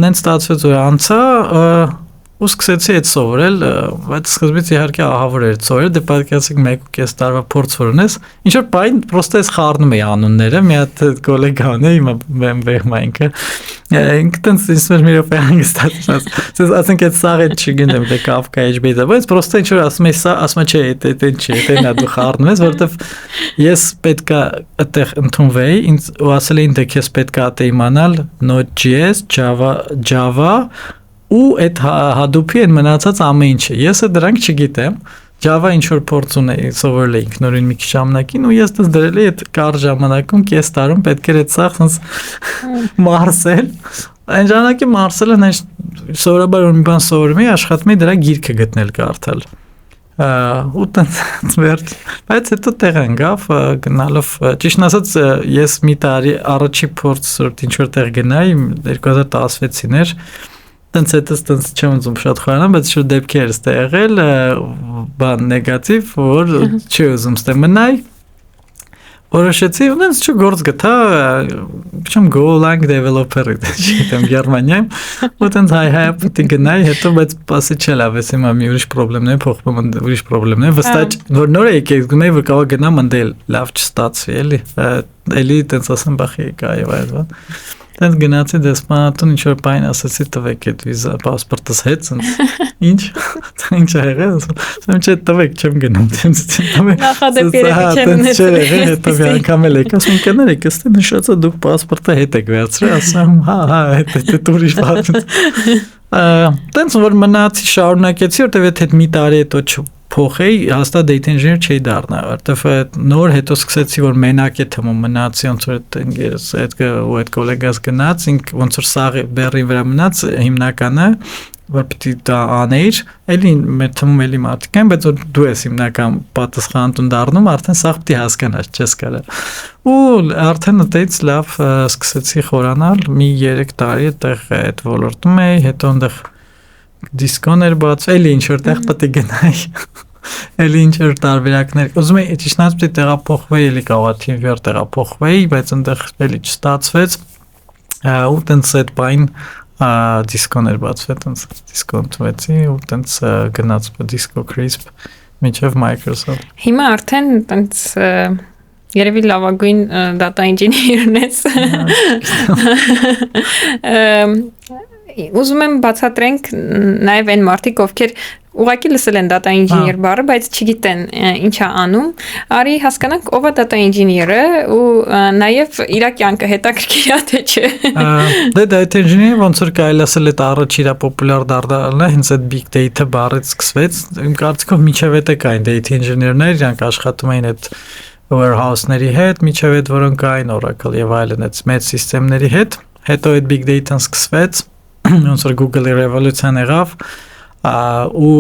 նենց ստացվեց որ անցա ու սկսեցի այդ սովորել, բայց սկզբից իհարկե ահավոր էր սովորել, դե պատկերացեք 1.5 տարվա փորձ որ ունես, ինչ որ բան պրոստը ես խառնում էի անունները, մի հատ գոլեգան է հիմա մայնքը, ինքը տենց ինձ մի րոպե հանգստացած, ասենք այդ սաղը չգիտեմ, դե Kafka HBase, բայց պրոստը ինչ որ ասում էի, սա ասում չէ, դա չի, դա դու խառնում ես, որովհետև ես պետքա այդտեղ ընդունվեի, ինձ ու ասել էին դե քեզ պետքա դա իմանալ Node.js, Java ու այդ Hadoop-ի են մնացած ամեն ինչը։ Ես դրանք չգիտեմ։ Java ինչ որ փորձ ունեի, սովորել էի ինքնուրույն մի քիչ ժամանակին ու ես դες դրել էի այդ կար ժամանակում կես տարում պետք էր այդ սաղ sense մարսել։ Այն ժամանակի մարսելը նայ սովորաբար որ մի բան սովորում էի, աշխատում էի դրա գիրքը գտնել կարդալ։ Ու տենց վերջ, բայց հետո տեղ անգավ գնալով, ճիշտն ասած ես մի տարի առաջի փորձ ինչ որ տեղ գնայի 2016-ին էր տենց չեմ ուզում շատ խորանալ, բայց շուտ դեպքեր ստե եղել, բան նեգատիվ, որ չի ուզում ստե մնայի, որոշեցի, ունենց չգործ գտա, չեմ Golang developer-ը, չգիտեմ Գերմանիայում, ու տենց հայ-հայապտի գնայի, հետո բայց պասի չէ լավ, ես հիմա մի ուրիշ պրոբլեմներ, փոխվում ուրիշ պրոբլեմներ, վստահ, որ նոր է եկեք, գնայի, որ կարող գնամ ընդել, լավ չստացվի, էլի տենց ասեմ բախի եկա եւ այլն։ Տենց գնացի դեսպանատուն ինչ որ բան ասացի տվեք այդ վիզա պասպորտս հետ ինչ ա եղել ասում չէ տվեք չեմ գնում տենց տվեք նախադեպ երեք չեմ ունեցել հետո մի անգամ էլ եկա ասում կներեք ըստ նշածա դուք պասպորտը հետ եք վերցրել ասում հա այդ ուրիշ բան տենց որ մնացի շարունակեցի որտեվ այդ մի տարի հետո փոխեի, հաստատ data engineer չէի դառնա, որտեվ նոր հետո սկսեցի որ մենակ է թվում մնացի, ոնց որ այդ ընկերս այդ գոլեգաս գնաց, ինք ոնց որ սաղի բեռի վրա մնաց, հիմնականը որ պիտի դա աներ, էլի մեր թվում էլի մատիկան, բայց որ դու ես հիմնական պատասխանատուն դառնում, արդեն սաղ պիտի հասկանաս, չես կարա։ Ու արդեն այդից լավ սկսեցի խորանալ, մի 3 տարի այդտեղ այդ ոլորտում էի, հետո այնտեղ դիսկոներ բաց, էլի ինչ որ տեղ պետք է գնայի։ Էլի ինչ որ տարբերակներ։ Ուզում եի ճիշտանց պետք է տեղափոխվեի, էլի կարող թիմ վեր տեղափոխվեի, բայց այնտեղ էլի չստացվեց։ Ու տենց այդ բան դիսկոներ բացվեց, տենց դիսկոն տվեցի ու տենց գնաց դիսկո crisp միջև Microsoft։ Հիմա արդեն տենց երևի լավագույն data engineer-ն ես։ Ուզում եմ բացատրենք նաև այն մարդիկ, ովքեր ուղղակի լսել են data engineer բառը, բայց չգիտեն ինչ է անում։ Արի հասկանանք ով է data engineer-ը ու նաև իր կյանքը հետաքրքիր է թե չէ։ Դե data engineer ոնց որ կարելի ասել այդ առաջ իր պոպուլյար դառնալը հենց այդ big data բառից սկսվեց։ Իմ կարծիքով միջև այդ կային data engineer-ներ, իրանք աշխատում էին այդ warehouse-ների հետ, միջև այդ որոնք կային Oracle եւ այլն այդ մեծ սիստեմների հետ։ Հետո այդ big data-ն սկսվեց, ոնց որ Google-ի revolution եղավ, ու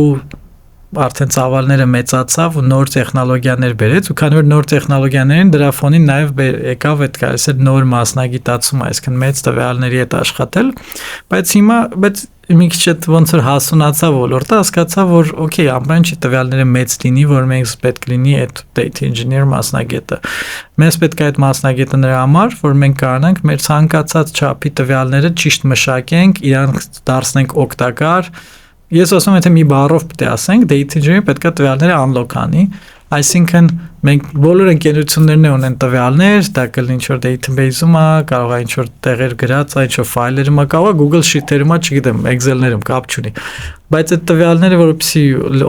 արդեն ծավալները մեծացավ ու նոր տեխնոլոգիաներ բերեց ու քանի որ նոր տեխնոլոգիաներին դրա ֆոնին նաև եկավ այդ կարծես նոր մասնագիտացում, այսինքն մեծ տվյալների հետ աշխատել, բայց հիմա մի քիչ այդ ոնց որ հասունացավ ոլորտը, հասկացա որ օքեյ, ամեն ինչի տվյալները մեծ լինի, որ մենք պետք լինի այդ data engineer մասնագետը։ Մենք պետք է այդ մասնագետը նրա համար, որ մենք կարողանանք մեր ցանկացած չափի տվյալները ճիշտ մշակենք, իրանք դարձնենք օգտակար։ Ես ասում եմ, թե մի բառով պետք է ասենք, data engineer պետք է տվյալները unlock անի, այսինքն մենք բոլոր ընկերություններն ունեն տվյալներ, դա կլինի ինչ-որ database-ում է, կարող է ինչ-որ տեղեր գրած, ինչ-որ ֆայլերում է, կարող է Google Sheet-երում է, չգիտեմ, Excel-ներում կապ չունի։ Բայց այդ տվյալները, որպեսզի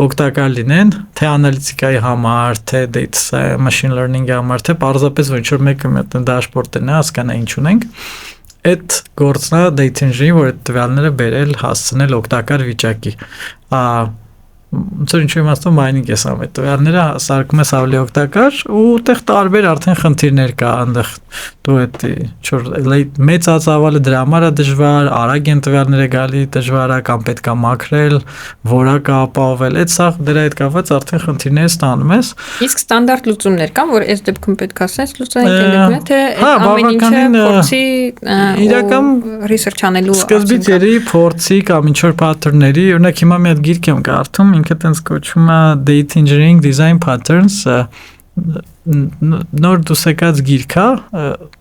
օգտակար լինեն, թե անալիտիկայի համար, թե data machine learning-ի համար, թե պարզապես որ ինչ-որ մեկը դաշբորդն է, հասկանա ինչ ունենք, այդ գործնա data engineer, որ այդ տվյալները բերել, հասցնել օգտակար վիճակի։ ոնց որ ինչ-որ իմաստով mining ես անում, այդ տվյալները սարքում ես ավելի օգտակար ու այդտեղ տարբեր արդեն խնդիրներ կա, այնտեղ դու այդ ինչ-որ մեծ ածավալը դրա համար է դժվար, արագ են տվյալները գալի, դժվար է կամ պետք է մաքրել, որակը ապահովել, այդ սա դրա հետ կապված արդեն խնդիրներ ստանում ես։ Իսկ ստանդարտ լուծումներ կան, որ այս դեպքում պետք է ասես լուծենք այն դեպքում, թե ամեն ինչը փորձի իրական research անելու սկզբից երևի փորձի կամ ինչ-որ pattern-ների, օրինակ հիմա մի հատ գիրք եմ կարդում, ինքը տենց կոչվում է Data Engineering Design Patterns, նոր դուս եկած գիրք է,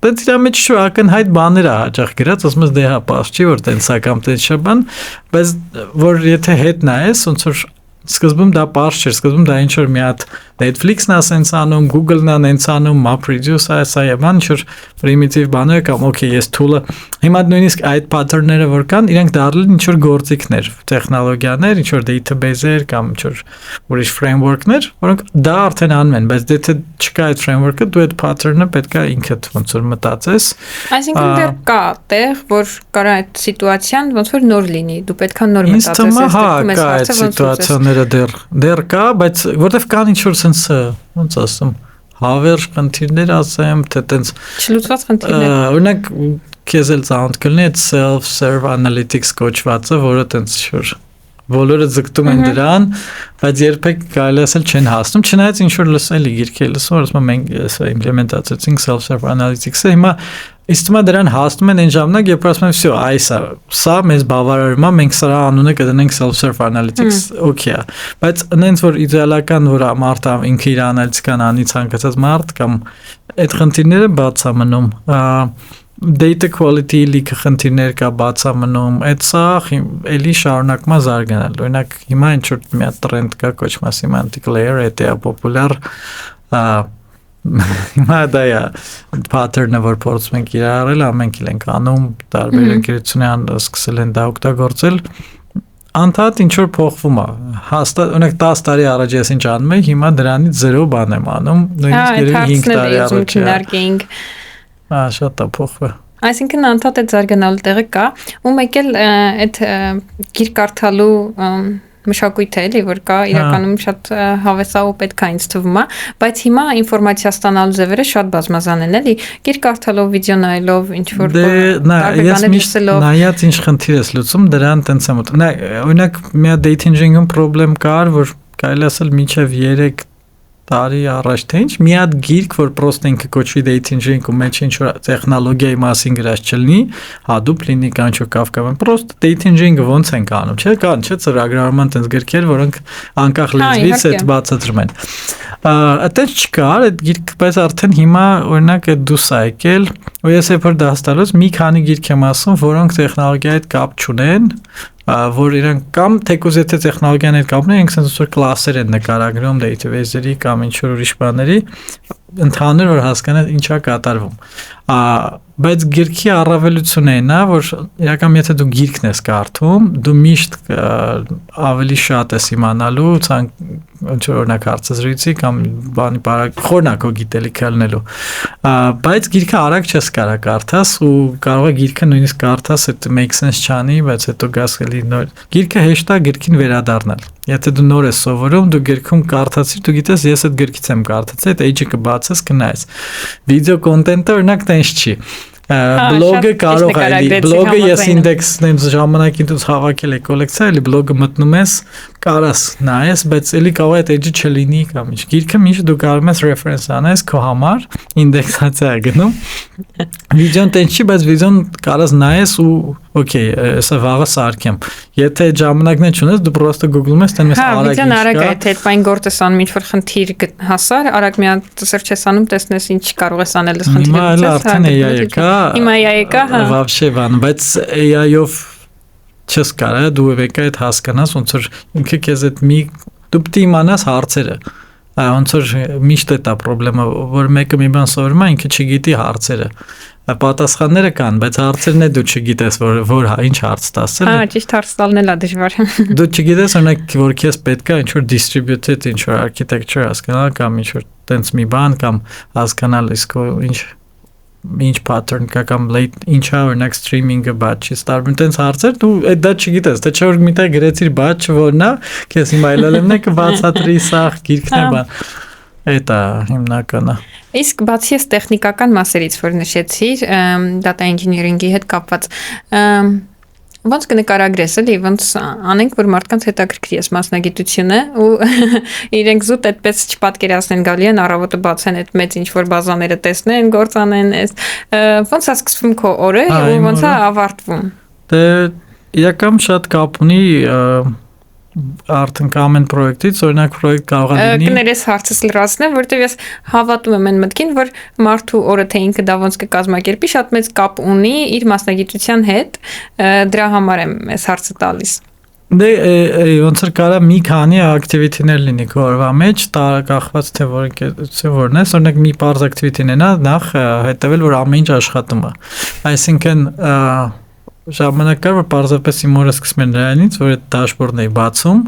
դից իր մեջ շու ակնհայտ բաներ է հաճախ գրած, ասում ես դե հա պարզ չի որ տենց է կամ տենց չէ բան, բայց որ եթե հետ նայես, ոնց որ սկզբում դա պարզ չէր, սկզբում դա ինչ-որ մի հատ Netflix-ն է սենց անում, Google-ն է նենց անում, MapReduce է, սա եւ բան, ինչ-որ primitive բաներ կամ okay, ես tool-ը հիմա նույնիսկ այդ pattern-ները որ կան, իրենք դառել են ինչ-որ գործիքներ, տեխնոլոգիաներ, ինչ-որ database-եր կամ ինչ-որ ուրիշ framework-ներ, որոնք դա արդեն անում են, բայց եթե չկա այդ framework-ը, դու այդ pattern-ը պետք է ինքդ ոնց որ մտածես։ Այսինքն դեռ կա տեղ, որ կարա այդ սիտուացիան ոնց որ նոր լինի, դու պետք է նոր մտածես, այս սիտուացիաները դեռ կա, բայց որտեվ կան ինչ-որ sense ոնց ասեմ հավերժ խնդիրներ ասեմ թե տենց չլուծված խնդիրներ օրինակ քեզ էլ ծանոթ կլինի այդ self-serve analytics կոչվածը, որը տենց շուր բոլորը ձգտում են դրան, բայց երբեք կարելի ասել չեն հասնում, չնայած ինչ որ լսելի գիրք է լսում, որ ասում մենք սա իմպլեմենտացրեցինք self-serve analytics-ը, հիմա իստումա դրան հասնում են այն ժամանակ, երբ ասում են, «Всё, սա մեզ բավարարում է, մենք սրա անունը կդնենք self-serve analytics», okay է, բայց այնց որ իդեալական որ մարդը ինքը իր անալիզան անի ցանկացած մարդ կամ այդ խնդիրները բաց է մնում, data quality լիքը խնդիրներ կա բաց է մնում, այդ սա էլի շարունակում է զարգանալ, օրինակ հիմա ինչ որ մի հատ տրենդ կա կոչվում է semantic layer, դա է պոպուլյար հիմա դա է pattern-ը որ փորձում ենք իրարել, ամենք ենք անում, տարբեր ընկերություններ սկսել են դա օգտագործել, անդադ ինչ որ փոխվում է, հաստատ օրինակ 10 տարի առաջ ես ինչ անում էի, հիմա դրանից 0 բան եմ անում, նույնիսկ երևի 5 տարի առաջ շատ է փոխվել։ Այսինքն անդադ այդ զարգանալու տեղը կա, ու մեկ էլ այդ գիրք կարդալու մշակույթը էլի, որ կա իրականում շատ հավեսա ու պետք է ինձ թվում է, բայց հիմա ինֆորմացիա ստանալու ձևերը շատ բազմազան են, էլի, գիրք կարդալով, վիդեո նայելով, ինչ որ ես միշտ նայած ինչ խնդիր ես լուծում, դրան տենց եմ ուտում։ Օրինակ մի հատ data engineering-ում խնդրեմ կար, որ կարելի ասել մինչև 3 տարի առաջ թե ինչ մի հատ գիրք որ պրոստը ինքը կոչվի data engineering ու մեջ ինչ որ տեխնոլոգիայի մասին գրած չլինի, Hadoop լինի կամ ինչ որ Kafka, պրոստ data engineering-ը ոնց են անում, չէ՞, կան, չէ՞, ծրագրավորման տես գրքեր, որոնք անկախ լեզվից այդ բացատրում են։ Այդտեղ չկար այդ գիրք, բայց արդեն հիմա օրինակ այդ դուս է եկել, ու ես երբ դաստալուց մի քանի գիրք եմ ասում, որոնք տեխնոլոգիայի հետ կապ չունեն, որ իրանք կամ թեկուզ եթե տեխնոլոգիան հետ կապ ունեն, ինքս sense որ կլասեր են նկարագրում database-երի կամ ինչ որ ուրիշ բաների, ընդհանուր որ հասկանալ ինչա կատարվում։ Բայց գիրքի առավելությունը այն է, որ իրական եթե դու գիրքն ես կարդում, դու միշտ ավելի շատ ես իմանալու, ինչ որ օրինակ հարցազրույցի կամ բանի խորնակո գիտելիք ելնելու։ Բայց գիրքը արագ չես կարող կարդաս ու կարող է գիրքը նույնիսկ կարդաս, այդ make sense չանի, բայց հետո գաս էլի նոր։ Գիրքը հեշտ է գրքին վերադառնալ։ Եթե դու նոր ես սովորում, դու գրքում կարդացիր, դու գիտես ես այդ գրքից եմ կարդացել, այդ էջը կբացես, կնայես։ Վիդեո կոնտենտը օրինակ տենց չի։ Բլոգը կարող է, բլոգը ես ինդեքսն եմ ժամանակին դուս հավաքել է կոլեկցիա, էլի բլոգը մտնում ես, կարաս նայես, բայց էլի կարող է այդ էջը չլինի կամ ինչ։ Գիրքը միշտ դու կարող ես reference անես քո համար, ինդեքսացիա է գնում։ Վիդեոն տենց չի, բայց վիդեոն կարաս նայես ու okay, սա վաղը սարքեմ։ Եթե ժամանակն չունես, դու պրոստը Google-ում ես, տենց արագ։ Վիդեոն արագ է, թե այդ գործ ես անում, ինչ որ խնդիր հասար, արագ մի հատ search ես անում, տեսնես ինչ կարող ես անել այս խնդիրը։ Հիմա արդեն AI-ը կա։ Հիմա AI-ը կա, հա։ Вообще բան, բայց AI-ով չես կարող, դու եկա այդ հասկանաս, ոնց որ ինքը քեզ այդ մի դու պետք է իմանաս հարցերը։ Ոնց որ միշտ է դա խնդրեմը, որ մեկը մի բան սովորում է, ինքը չգիտի հարցերը։ Պատասխանները կան, բայց հարցերն է դու չգիտես, որ ինչ հարց տասել։ Հա, ճիշտ հարց տալն էլ է դժվար։ Դու չգիտես, օրինակ, որ քեզ պետք է ինչ որ distributed, ինչ որ architecture հասկանալ կամ ինչ որ տենց մի բան կամ հասկանալ իսկ ինչ ինչ pattern կա կամ late ինչա օրինակ streaming-ը բաց չի ստարվում տենց հարցեր դու այդ դա չգիտես թե չէ որ միտեղ գրեցիր բաց որնա քեզ հիմա այլելեմն է կբացատրի սաղ գիրքն է բան Էտա հիմնականը Իսկ բացի այս տեխնիկական մասերից որ նշեցիր data engineering-ի հետ կապված ոնց կնկարագրես էլի ոնց անենք որ մարդկանց հետաքրքրի այս մասնագիտությունը ու իրենք զուտ այդպես չպատկերացնեն գալի են առավոտը բացեն այդ մեծ ինչ որ բազաները տեսնեն գործանեն այս ոնց է սկսվում քո օրը ու ոնց է ավարտվում Դե իրական շատ կապ ունի արդեն ամեն պրոյեկտից օրինակ պրոյեկտ կարող է լինի կներես հարցս լրացնեմ որտեվ ես հավատում եմ այն մտքին որ մարդու օրը թե ինքը դա ոնց կկազմակերպի շատ մեծ կապ ունի իր մասնագիտության հետ դրա համար եմ այս հարցը տալիս Դե ոնց որ կարա մի քանի activity-ներ լինի քո օրվա մեջ կախված թե որն է օրինակ մի բարձ activity-ն է նախ հետևել որ ամեն ինչ աշխատում է այսինքն Ժամանակ կար, որ պարզապես իմ օրը սկսում են նրանից, որ այդ դաշբորդն էի բացում,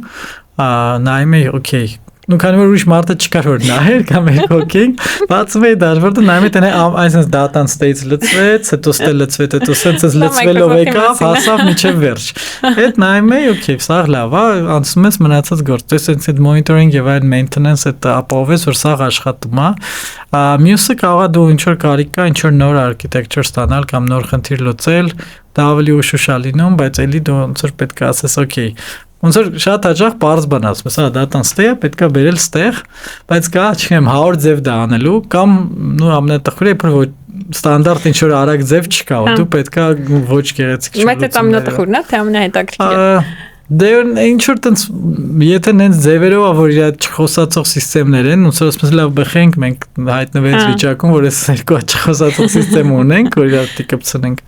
նայում էի, օքեյ, նու քանի որ ուրիշ մարդը չկար որ նայեր կամ էր օքեյ, բացում էի դաշբորդը, նայում էի տենե այսպես data state լծվեց, հետո ստե լծվեց, հետո սենց լծվելով եկավ, հասավ մինչև վերջ։ Այդ նայում էի, օքեյ, սա լավ է, անցնում ես մնացած գործ, այսպես այդ monitoring եւ այն maintenance այդ ապահովես, որ սա աշխատում է։ Մյուսը կարող է դու ինչ որ կարիք կա, ինչ որ նոր architecture ստանալ կամ նոր խնդիր լուծել դա ավելի ուշուշ է լինում, բայց էլի դու ոնց որ պետք է ասես, օքեյ, ոնց որ շատ հաճախ պարզ բան ասում ես, հա, դատան ստե է, պետք է բերել ստեղ, բայց կա, չգիտեմ, 100 ձև դա անելու, կամ նու ամենատխուրը է, որ ստանդարտ ինչ որ արագ ձև չկա, դու պետք է ոչ գեղեցիկ չլուծում։ Բայց այդ ամենատխուրն է, թե ամենահետաքրքիրը։ Դե ինչ որ տենց եթե նենց ձևերով է որ իր չխոսացող համակարգեր են, ոնց որ ասես լավ բխենք մենք հայտնվեց վիճակում, որ այս երկու չխոսացող համակարգ ունենք, որ իրար տիկպցնենք։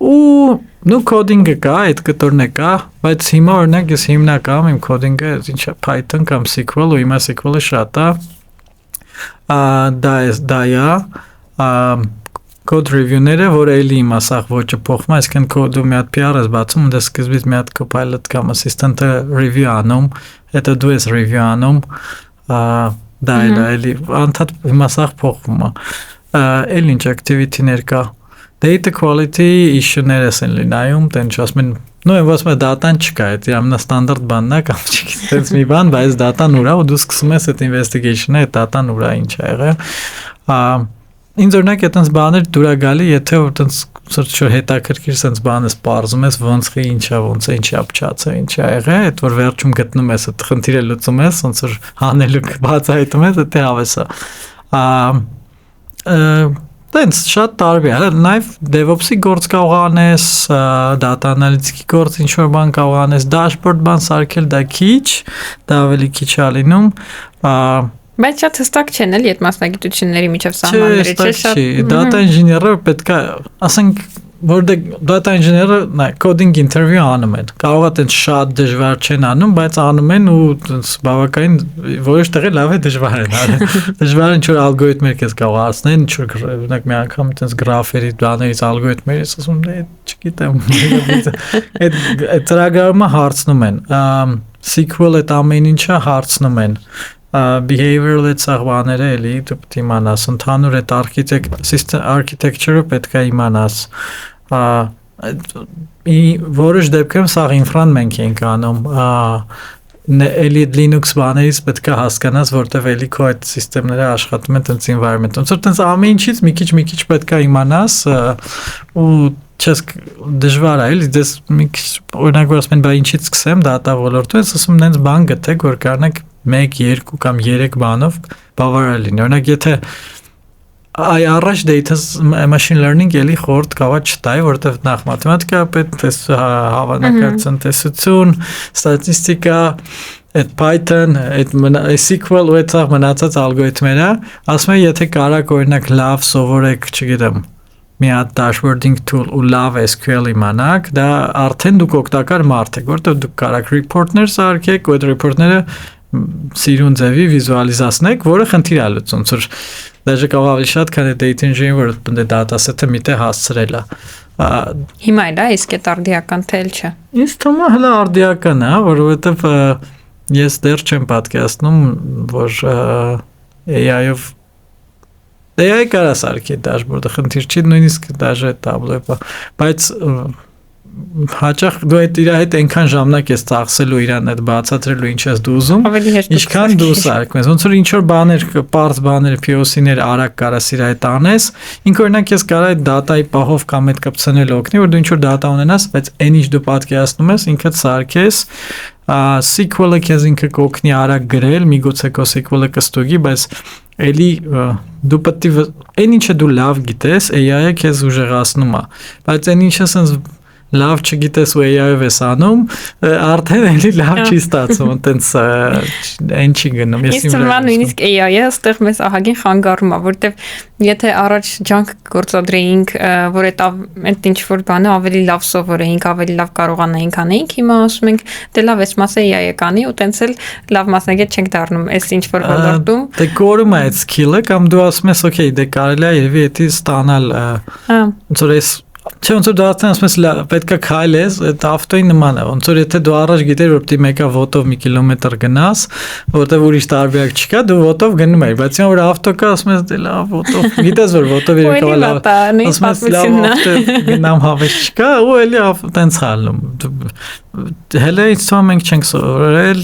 Ու նու կոդինգը կա, այդ կտորն է կա, բայց հիմա օրինակ ես հիմնական իմ կոդինգը ինչ է Python կամ SQL ու հիմա SQL-ը շատ է։ Դա է code review-ները, որ էլի իմ ասախ ոճը փոխվում, այսինքն կոդը մի հատ PR ես բացում, դες սկզբից մի հատ copilot կամ assistant-ը review անում, հետո դու ես review անում, դա էլի անդադ հիմա սախ փոխվում է։ Էլ ինչ activity-ներ կա Data quality issue-ներ են լինայում, տենց ասում են, նո ես ասում եմ data-ն չկա, դա ամենաստանդարտ բանն է, կամ չգիտես մի բան, բայց data-ն ուրա ու դու սկսում ես այդ investigation-ը, այդ data-ն ուրա ինչ է եղել։ Ինձ օրինակ այդպես բաներ դուրա գալի, եթե որ տենց սրճ հետաքրքիր sense բան ես բարձում ես, ոնց է ինչա, ոնց է ինչի ապչացը, ինչ է եղել, այդ որ վերջում գտնում ես այդ խնդիրը լուծում ես, ոնց որ հանելուկ բացահայտում ես, դա հավես է։ Տենց շատ տարբեր է, նաև DevOps-ի գործ կարող անես, data analytics-ի գործ ինչ-որ բան կարող անես, dashboard բան սարքել դա քիչ, դա ավելի քիչ է լինում, բայց շատ հստակ չեն էլի այդ մասնագիտությունների միջև սահմանները, չէ, շատ data engineer-ը պետք է, ասենք որտեղ data engineer-ը coding interview անում են։ Կարող է տենց շատ դժվար չեն անում, բայց անում են ու տենց բավականին որոշ տեղի լավ է դժվար են արել։ Դժվար ինչ որ ալգորիթմեր կես կարող ասնեն, ինչ որ օրինակ մի անգամ տենց գրաֆերի բաներից ալգորիթմեր ես ասում դե չգիտեմ։ Այդ ծրագրարումը հարցնում են։ SQL այդ ամեն ինչը հարցնում են։ Behavioral այդ սաղբաները էլի դու պետք է իմանաս, ընդհանուր այդ architecture-ը պետք է իմանաս։ Որոշ դեպքերում սա ինֆրան մենք ենք անում, էլի Linux բաներից պետք է հասկանաս, որտեղ էլի քո այդ սիստեմները աշխատում են տենց environment։ Ոնց որ տենց ամեն ինչից մի քիչ պետք է իմանաս ու չես դժվար է, էլի դες մի քիչ օրինակ որ ասում են, բա ինչից սկսեմ data ոլորտում, ես ասում նենց բան գտեք, որ կարողանաք 1, 2 կամ 3 բանով բավարար լինի։ Օրինակ եթե այ առաջ data machine learning էլի խորտ կարող չտայի, որովհետև նախ մաթեմատիկա պետք է հավանականություն տեսություն, ստատիստիկա, այդ Python, այդ SQL ու այդ մնացած ալգորիթմերը, ասում եմ եթե կարաք օրինակ լավ սովորեք, չգիտեմ, մի հատ dashboarding tool ու լավ SQL իմանաք, դա արդեն դուք օգտակար մարդ եք, որովհետև դուք կարաք report-ներ սարքեք, ու այդ report-ները սիրուն ձևի վիզուալիզացնեք, որը խնդիր է լուծում, որ դաժե կարող ավելի շատ, քան data engineering, որ այդ dataset-ը միտեղ հասցրել է։ Հիմա էլ է, իսկ այդ արդիական թե չէ։ Ինձ թվում է հələ արդիական է, որովհետև ես դեռ չեմ պատկերացնում, որ AI-ով AI կարա սարքի դաշբորդը, խնդիր չի, նույնիսկ դաժե տաբլոյը, բայց հաճախ դու այդ իր հետ այնքան ժամանակ ես ծախսելու իրան այդ բացատրելու ինչ ես դու ուզում, ինչքան դու սարքում ես, ոնց որ ինչ որ բաներ, պարզ բաներ, POC-ներ արագ կարաս իր հետ անես, ինքը օրինակ ես կարա այդ դատայի պահով կամ այդ կպցնել օգնի, որ դու ինչ որ դատա ունենաս, բայց այն ինչ դու պատկերացնում ես, ինքդ սարքես, SQL-ը քեզ ինքը կօգնի արագ գրել, միգուցե քո SQL-ը կստուգի, բայց էլի դու պետք է այն ինչը դու լավ գիտես, AI-ը քեզ ուժեղացնում է, բայց այն ինչը sense լավ չգիտես ու AI-ով ես անում, արդեն էլի լավ չի ստացվում, այտենց այն չի գնում։ Ես թվում նույնիսկ AI-ը այստեղ մեզ ահագին խանգարում է, որտեվ եթե առաջ ջանք գործադրեինք, որ այդ ինչ որ բանը ավելի լավ սովորեինք, ավելի լավ կարողանայինք անեինք, հիմա ասում ենք դե լավ, այս մասը AI-ը կանի ու տենց էլ լավ մասնագետ չենք դառնում, այս ինչ որ ոլորտում։ Դե կորում է այդ skill-ը կամ դու ասում ես, օքեյ, դե կարելի է երևի էդի ստանալ, ոնց որ այս Չէ, ոնց որ դու ասես պետքա քայլես, այդ ավտոյի նման է, ոնց որ եթե դու առաջ գիտեր, որ պետք է մեկը ոտով մի կիլոմետր գնաս, որտեղ ուրիշ տարբերակ չկա, դու ոտով գնում ես, բայց որ ավտո կա, ասում ես դե լավ ոտով, գիտես որ ոտով երեկո լավ, ասում ես լավ ավտո գնամ հավես չկա, ու էլի տենց խալում։ Հələ ինձ թվում մենք չենք սովորել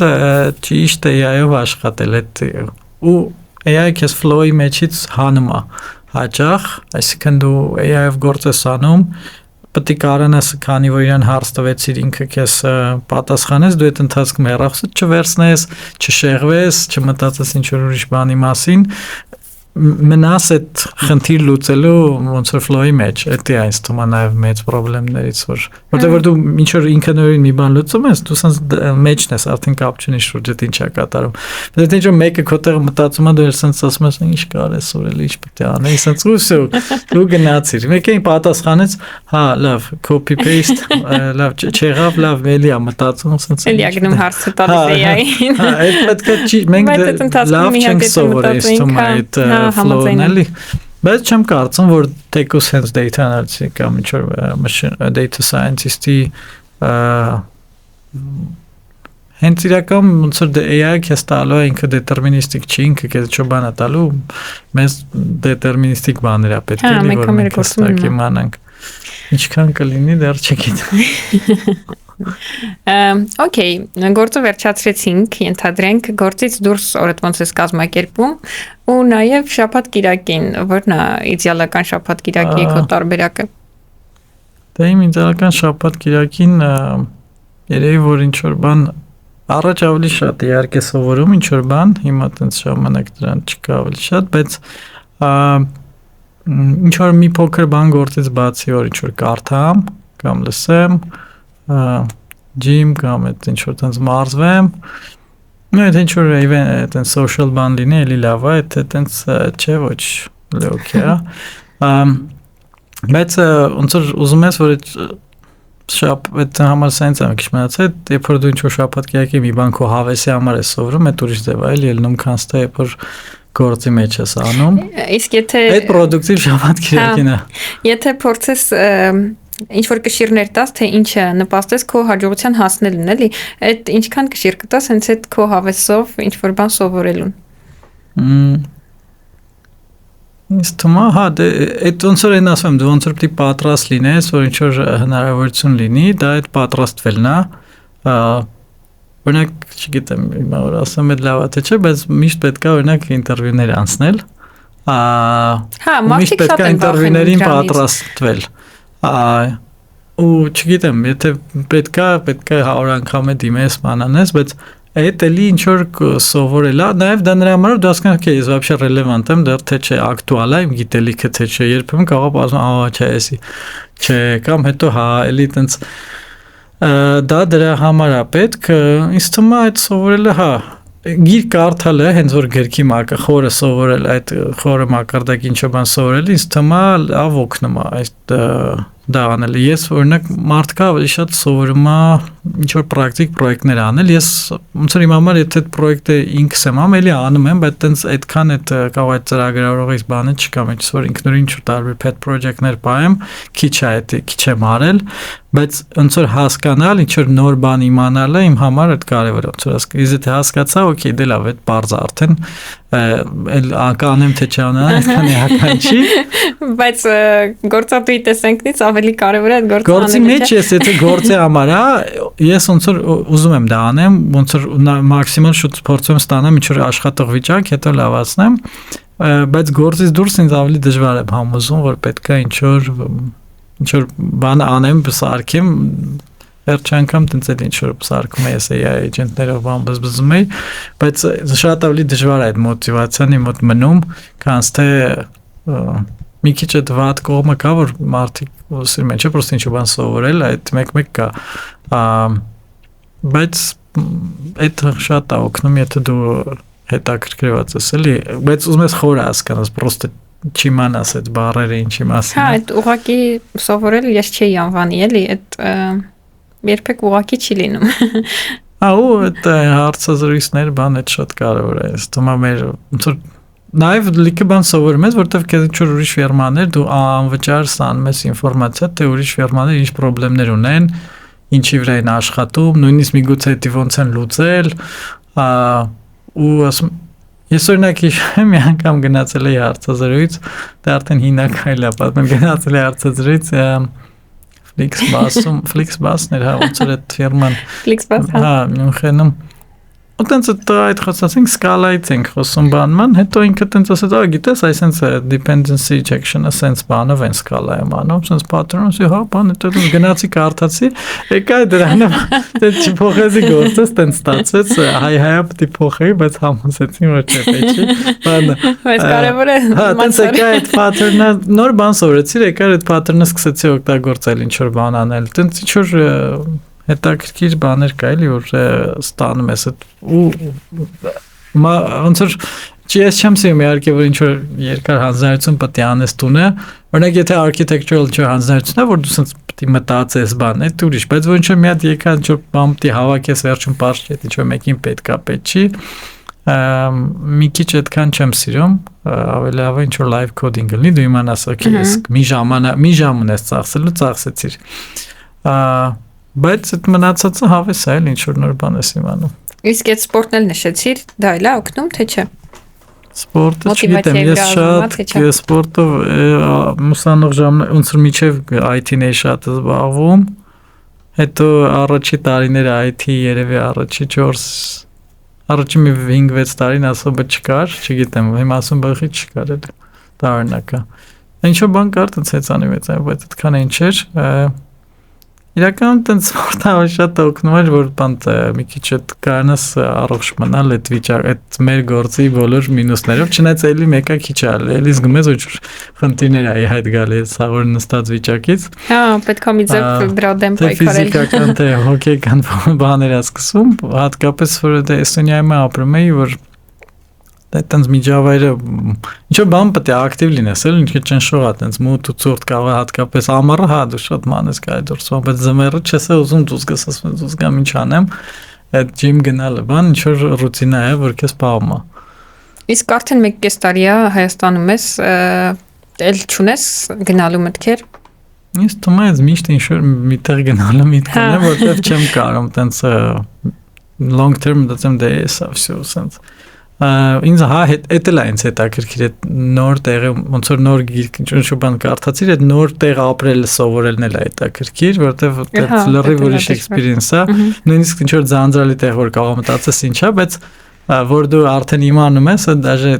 ճիշտ AI-ով աշխատել այդ ու AI քեզ flow-ի մեջից հանում է հաճախ, այսինքն դու AI-ով գործ ես անում, պետք է կարողանաս, քանի որ իրան հարց տվեցիր, ինքը քեզ պատասխանես, դու այդ ընթացքում հեռախոսդ չվերցնես, չշեղվես, չմտածես ինչ որ ուրիշ բանի մասին, մնաս այդ խնդիր լուծելու ոնց որ flow-ի մեջ, դա է ինձ թվում է նաև մեծ խնդիրներից, որտեղ որ դու ինչ որ ինքնուրույն մի բան լուծում ես, դու sense մեջն ես, արդեն կապ չունի շուրջդ ինչ է կատարում։ Բայց ինչ որ մեկը քո տեղը մտածում է, դու sense ասում ես, ինչ կարես սուրել, ինչ պետք է անեի, sense ու դու գնացիր։ Մեկին պատասխանեց, հա, լավ, copy paste, լավ, չեղավ, լավ, էլի է մտածում, sense։ Էլի ագնում հարցը տալիս AI-ին։ Հա, այդ պետք է չի, մենք լավ չենք սովորել, ինձ թվում է այդ flow-ն էլի, բայց չեմ կարծում, որ թեկուզ հենց data analyst կամ ինչ որ data scientist-ի հենց իրական ոնց որ AI-ը քեզ տալու է, ինքը դետերմինիստիկ չի, ինքը քեզ ինչ բան է տալու, մեզ դետերմինիստիկ բաներ է պետք է լինի, որ մենք հստակ իմանանք։ Ինչքան կլինի, դեռ չգիտեմ։ Okay, գործը վերջացրեցինք, ենթադրենք, գործից դուրս օրդ ոնց ես կազմակերպում ու նաև շաբաթ-կիրակին, որն է իդեալական շաբաթ-կիրակի քո տարբերակը։ Դե իմ իդեալական շաբաթ-կիրակին երևի որ ինչ որ բան առաջ ավելի շատ իհարկե սովորում ինչ որ բան, հիմա տենց ժամանակ դրան չկա ավելի շատ, բայց ինչ որ մի փոքր բան գործից բացի որ ինչ որ կարդամ կամ լսեմ gym կամ այդ ինչ որ տենց մարզվեմ, նույն այդ ինչ որ event տենց social բան լինի, էլի լավ է, այդ տենց չէ ոչ լոքի է, բայց ոնց որ ուզում ես որ այդ համար sense է քիչ մնացել, երբ որ դու ինչ որ շաբաթ-կիրակի մի բան քո հավեսի համար ես սովորում, այդ ուրիշ ձև է, էլի ելնում քանց թե երբ որ գործի մեջ ես անում, իսկ եթե այդ պրոդուկտիվ շաբաթ-կիրակին է, եթե փորձես ինչ որ կշիռներ տաս, թե ինչը նպաստես քո հաջողության հասնելուն, էլի, այդ ինչքան կշիռ կտաս հենց այդ քո հավեսով ինչ որ բան սովորելուն։ Ինձ թվում է, հա, դե այդ ոնց որ են ասում, դու ոնց որ պիտի պատրաստ լինես, որ ինչ որ հնարավորություն լինի, դա այդ պատրաստվելն է, օրինակ, չգիտեմ, հիմա որ ասեմ այդ լավ է թե չէ, բայց միշտ պետք է օրինակ ինտերվյուներ անցնել, հա, մարդիկ շատ են ինտերվյուներին պատրաստվել, ու չգիտեմ, եթե պետք է 100 անգամ դիմես բանանես, բայց այդ էլի ինչ որ սովորել է, նաև դա նրա համար դու հասկանաս, օքեյ, ես вообще ռելևանտ եմ, դեռ թե չէ ակտուալ է, իմ գիտելիքը թե չէ, երբեմն կարող ասում, ահա, չէ, էսի, չէ, կամ հետո հա, էլի տենց դա դրա համար է պետք, ինձ թվում է այդ սովորելը, հա, գիր կարդալը, հենց որ գրքի խորը սովորել, այդ խորը մակարդակի ինչ բան սովորել, ինձ թվում է լավ օգնում է այդ դա անել։ Ես օրինակ մարդկա ավելի շատ սովորում եմ ինչ որ պրակտիկ պրոյեկտներ անել։ Ես ոնց որ իմ համար եթե այդ պրոյեկտը ինքս եմ անում, էլի անում եմ, բայց տենց այդքան այդ կարող է ծրագրավորողից բանը չկա, ինչ որ ինքնուրույն ինչ որ տարբեր pet project-ներ պայեմ, քիչ է այդ, քիչ եմ արել, բայց ոնց որ հասկանալ, ինչ որ նոր բան իմանալը իմ համար այդ կարևոր է, ոնց որ ես եթե հասկացա, օքեյ, դե լավ, այդ բարձ արդեն էլ կանեմ թե չանեմ, այդքան էական չի, բայց գործատուի տեսանկյունից ավելի կարևոր է այդ գործը անել։ Գործի մեջ ես եթե գործի համար, ես ոնց որ ուզում եմ դա անեմ, ոնց որ մաքսիմալ շուտ փորձում եմ ստանամ ինչ որ աշխատող վիճակ, հետո լավացնեմ, բայց գործից դուրս ինձ ավելի դժվար է համոզում, որ պետք է ինչ որ բան անեմ, սարքեմ, վերջ անգամ տենց էլ ինչ որ սարքում ես AI agent-ներով բան բզբզում եի, բայց շատ ավելի դժվար է այդ մոտիվացիան իմ մոտ մնում, քանց թե մի քիչ այդ վատ կողմը կա, որ մարդիկ ուսում են, չէ՞ պրոստը ինչ-որ բան սովորել, այդ մեկ-մեկ կա, բայց այդ շատ է օգնում, եթե դու հետաքրքրված ես, էլի, բայց ուզում ես խորը հասկանաս, պրոստը չիմանաս այդ բառերը ինչի մասին։ Հա, այդ ուղղակի սովորել ես չի անվանի, էլի, այդ երբեք ուղղակի չի լինում։ Ու այդ հարցազրույցներ բան այդ շատ կարևոր է, ստումա մեր ոնց որ Նաև լիքը բան սովորում ես, որտեվ քեզ ինչ-որ ուրիշ ֆիրմաներ դու անվճար ստանում ես ինֆորմացիա, թե ուրիշ ֆիրմաներ ինչ խնդիրներ ունեն, ինչի վրա են աշխատում, նույնիսկ միգուցե դա ոնց են լուծել, ու ասում ես օրինակ հիշում մի անգամ գնացել էի հարցազրույց, դա արդեն հինակայել է, պատմեմ գնացել էի հարցազրույց Flixbus-ներ, հա, ոնց որ այդ ֆիրման Flixbus, հա, Մյունխենում ու տենց այդ խոսացինք սկալայից ենք խոսում բանման, հետո ինքը տենց ասեց, գիտես, այսենց dependency injection-ը սենց բանով են սկալայում անում, սենց pattern-ը, հա, բան, հետո գնացի կարդացի, եկա դրանը, դե չփոխեցի գործս, տենց ստացվեց, հայ-հայա պիտի փոխեի, բայց համոզեցին, որ չէ, պետք չի, բանը։ Բայց կարևոր է հա, տենց եկա այդ pattern-ը, նոր բան սովորեցի, եկա այդ pattern-ը սկսեցի օգտագործել ինչ-որ բան անել, տենց ինչ-որ հետաքրքիր բաներ կա էլի որ ստանում ես ու ոնց որ ես չեմ սիրում իհարկե որ ինչ որ երկար հանձնարարություն պետք է անես տունը օրինակ եթե architectural ինչ որ հանձնարարություն է որ դու սենց պետք է մտածես բան է ուրիշ բայց որ ինչ որ մի հատ եկա ինչ որ բան պետք է հավաքես վերջում պարզ չէ ինչ որ մեկին պետք չի մի քիչ այդքան չեմ սիրում ավելի լավ է ինչ որ live coding լինի դու իմանաս օքեյ ես մի ժամ ունես ծախսելու ծախսեցիր բայց այդ մնացածը հավես է, ինչ որ նոր բան ես իմանում։ Իսկ այդ սպորտն էլ նշեցիր, դա էլ է օգնում, թե չէ։ Սպորտը չգիտեմ, ես շատ սպորտով ուսանող ժամանակ ոնց որ միջև IT-ն էի շատ զբաղվում, հետո առաջի տարիները IT երևի առաջի 4 մի 5-6 տարին ասոբը չկար, չգիտեմ, հիմա ասում բախի չկար էլ, դա օրինակա։ Ինչ-որ բան կար, տենց հեծանի մեծ, բայց այդքան ինչ էր, իրականում տենց սպորտը շատ օգնում էր, որ բանտ մի քիչ այդ կանաս առողջ մնալ այդ վիճակ, այդ մեր գործի բոլոր մինուսներով, չնայած էլի մեկը քիչ է, էլի զգում ես որ խնդիրներ է հայտ գալի սաղոր նստած վիճակից։ Հա, պետք է մի ձև դրա դեմ պայքարել։ Ֆիզիկական թե հոգեկան բաներ է սկսում, հատկապես որ դա Էստոնիայում ապրում էի, որ դա տենց միջավայրը ինչ-որ բան պետք է ակտիվ լինես, էլ ինչ-որ ճնշող է, տենց մութ ու ցուրտ կարող է հատկապես ամառը, հա, դու շատ մանես կարի դուրսում, բայց ձմեռը չես ուզում դուրս գաս, ասում ես դուրս գամ ինչ անեմ, այդ ջիմ գնալը, բան ինչ-որ ռուտինա է, որ քեզ պահում է։ Իսկ արդեն 1.5 տարի է Հայաստանում ես, էլ չունես գնալու մտքեր։ Ես թվում է միշտ ինչ-որ միտեղ գնալու միտք ունեմ, որտեղ չեմ կարող տենց long term դասեմ դե էսա всё sense ինձ հա էտել է ինձ հետաքրքիր այդ նոր տեղը ոնց որ նոր ինչ-որ բան կարդացիր այդ նոր տեղ ապրելը սովորելն էլ է հետաքրքիր որովհետև դա լրիվ ուրիշ էքսպերիենս է նույնիսկ ինչ որ ձանձրալի տեղ որ կարող մտածես ինչա բայց որ դու արդեն իմանում ես դաժե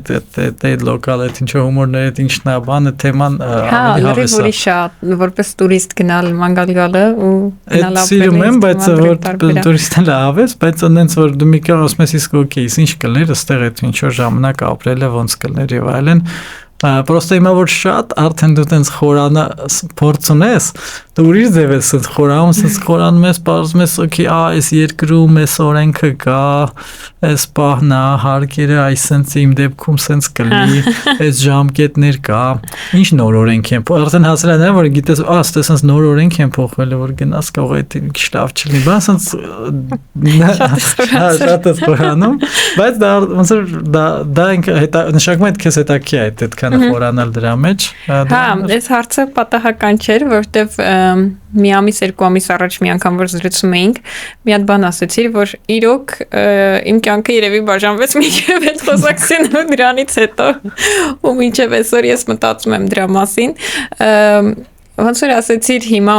այդ լոկալ այդ ինչ հումորները այդ ինչն է բանը թեման ավելի հավես է ուրիշ է որպես տուրիստ գնալ ման գալը ու գնալ ապրել սիրում եմ բայց որ տուրիստն է հավես բայց այնց որ դու մի կար ասում ես իսկ օքեյ ինչ կլներ այստեղ այդ ինչ որ ժամանակ ապրելը ոնց կլներ եւ այլն Պրոստը հիմա որ շատ արդեն դու տենց խորանա փորձ ունես, դու ուրիշ ձև ես խորանում ես, բարձում ես, օքեյ, այս երկրում էս օրենքը կա, այս պահն է, հարկերը այսենց իմ դեպքում սենց կլի, այս ժամկետներ կա, ինչ նոր օրենք են, արդեն հասել է նա, որ գիտես, սենց նոր օրենք են փոխվել, որ գնաս կարող է դա քիչ լավ չլինի, բա սենց շատ ես խորանում, բայց դա նշանակում է քեզ հետաքրքիր է այդքան խորանալ դրա մեջ։ Հա, այս հարցը պատահական չէր, որովհետև մի ամիս, 2 ամիս առաջ մի անգամ որ զրուցում էինք, մի հատ բան ասեցիր, որ իրոք իմ կյանքը երևի բաժանվեց մինչև այդ խոսակցին ու դրանից հետո ու մինչև այսօր ես մտածում եմ դրա մասին։ Ոնց որ ասեցիր հիմա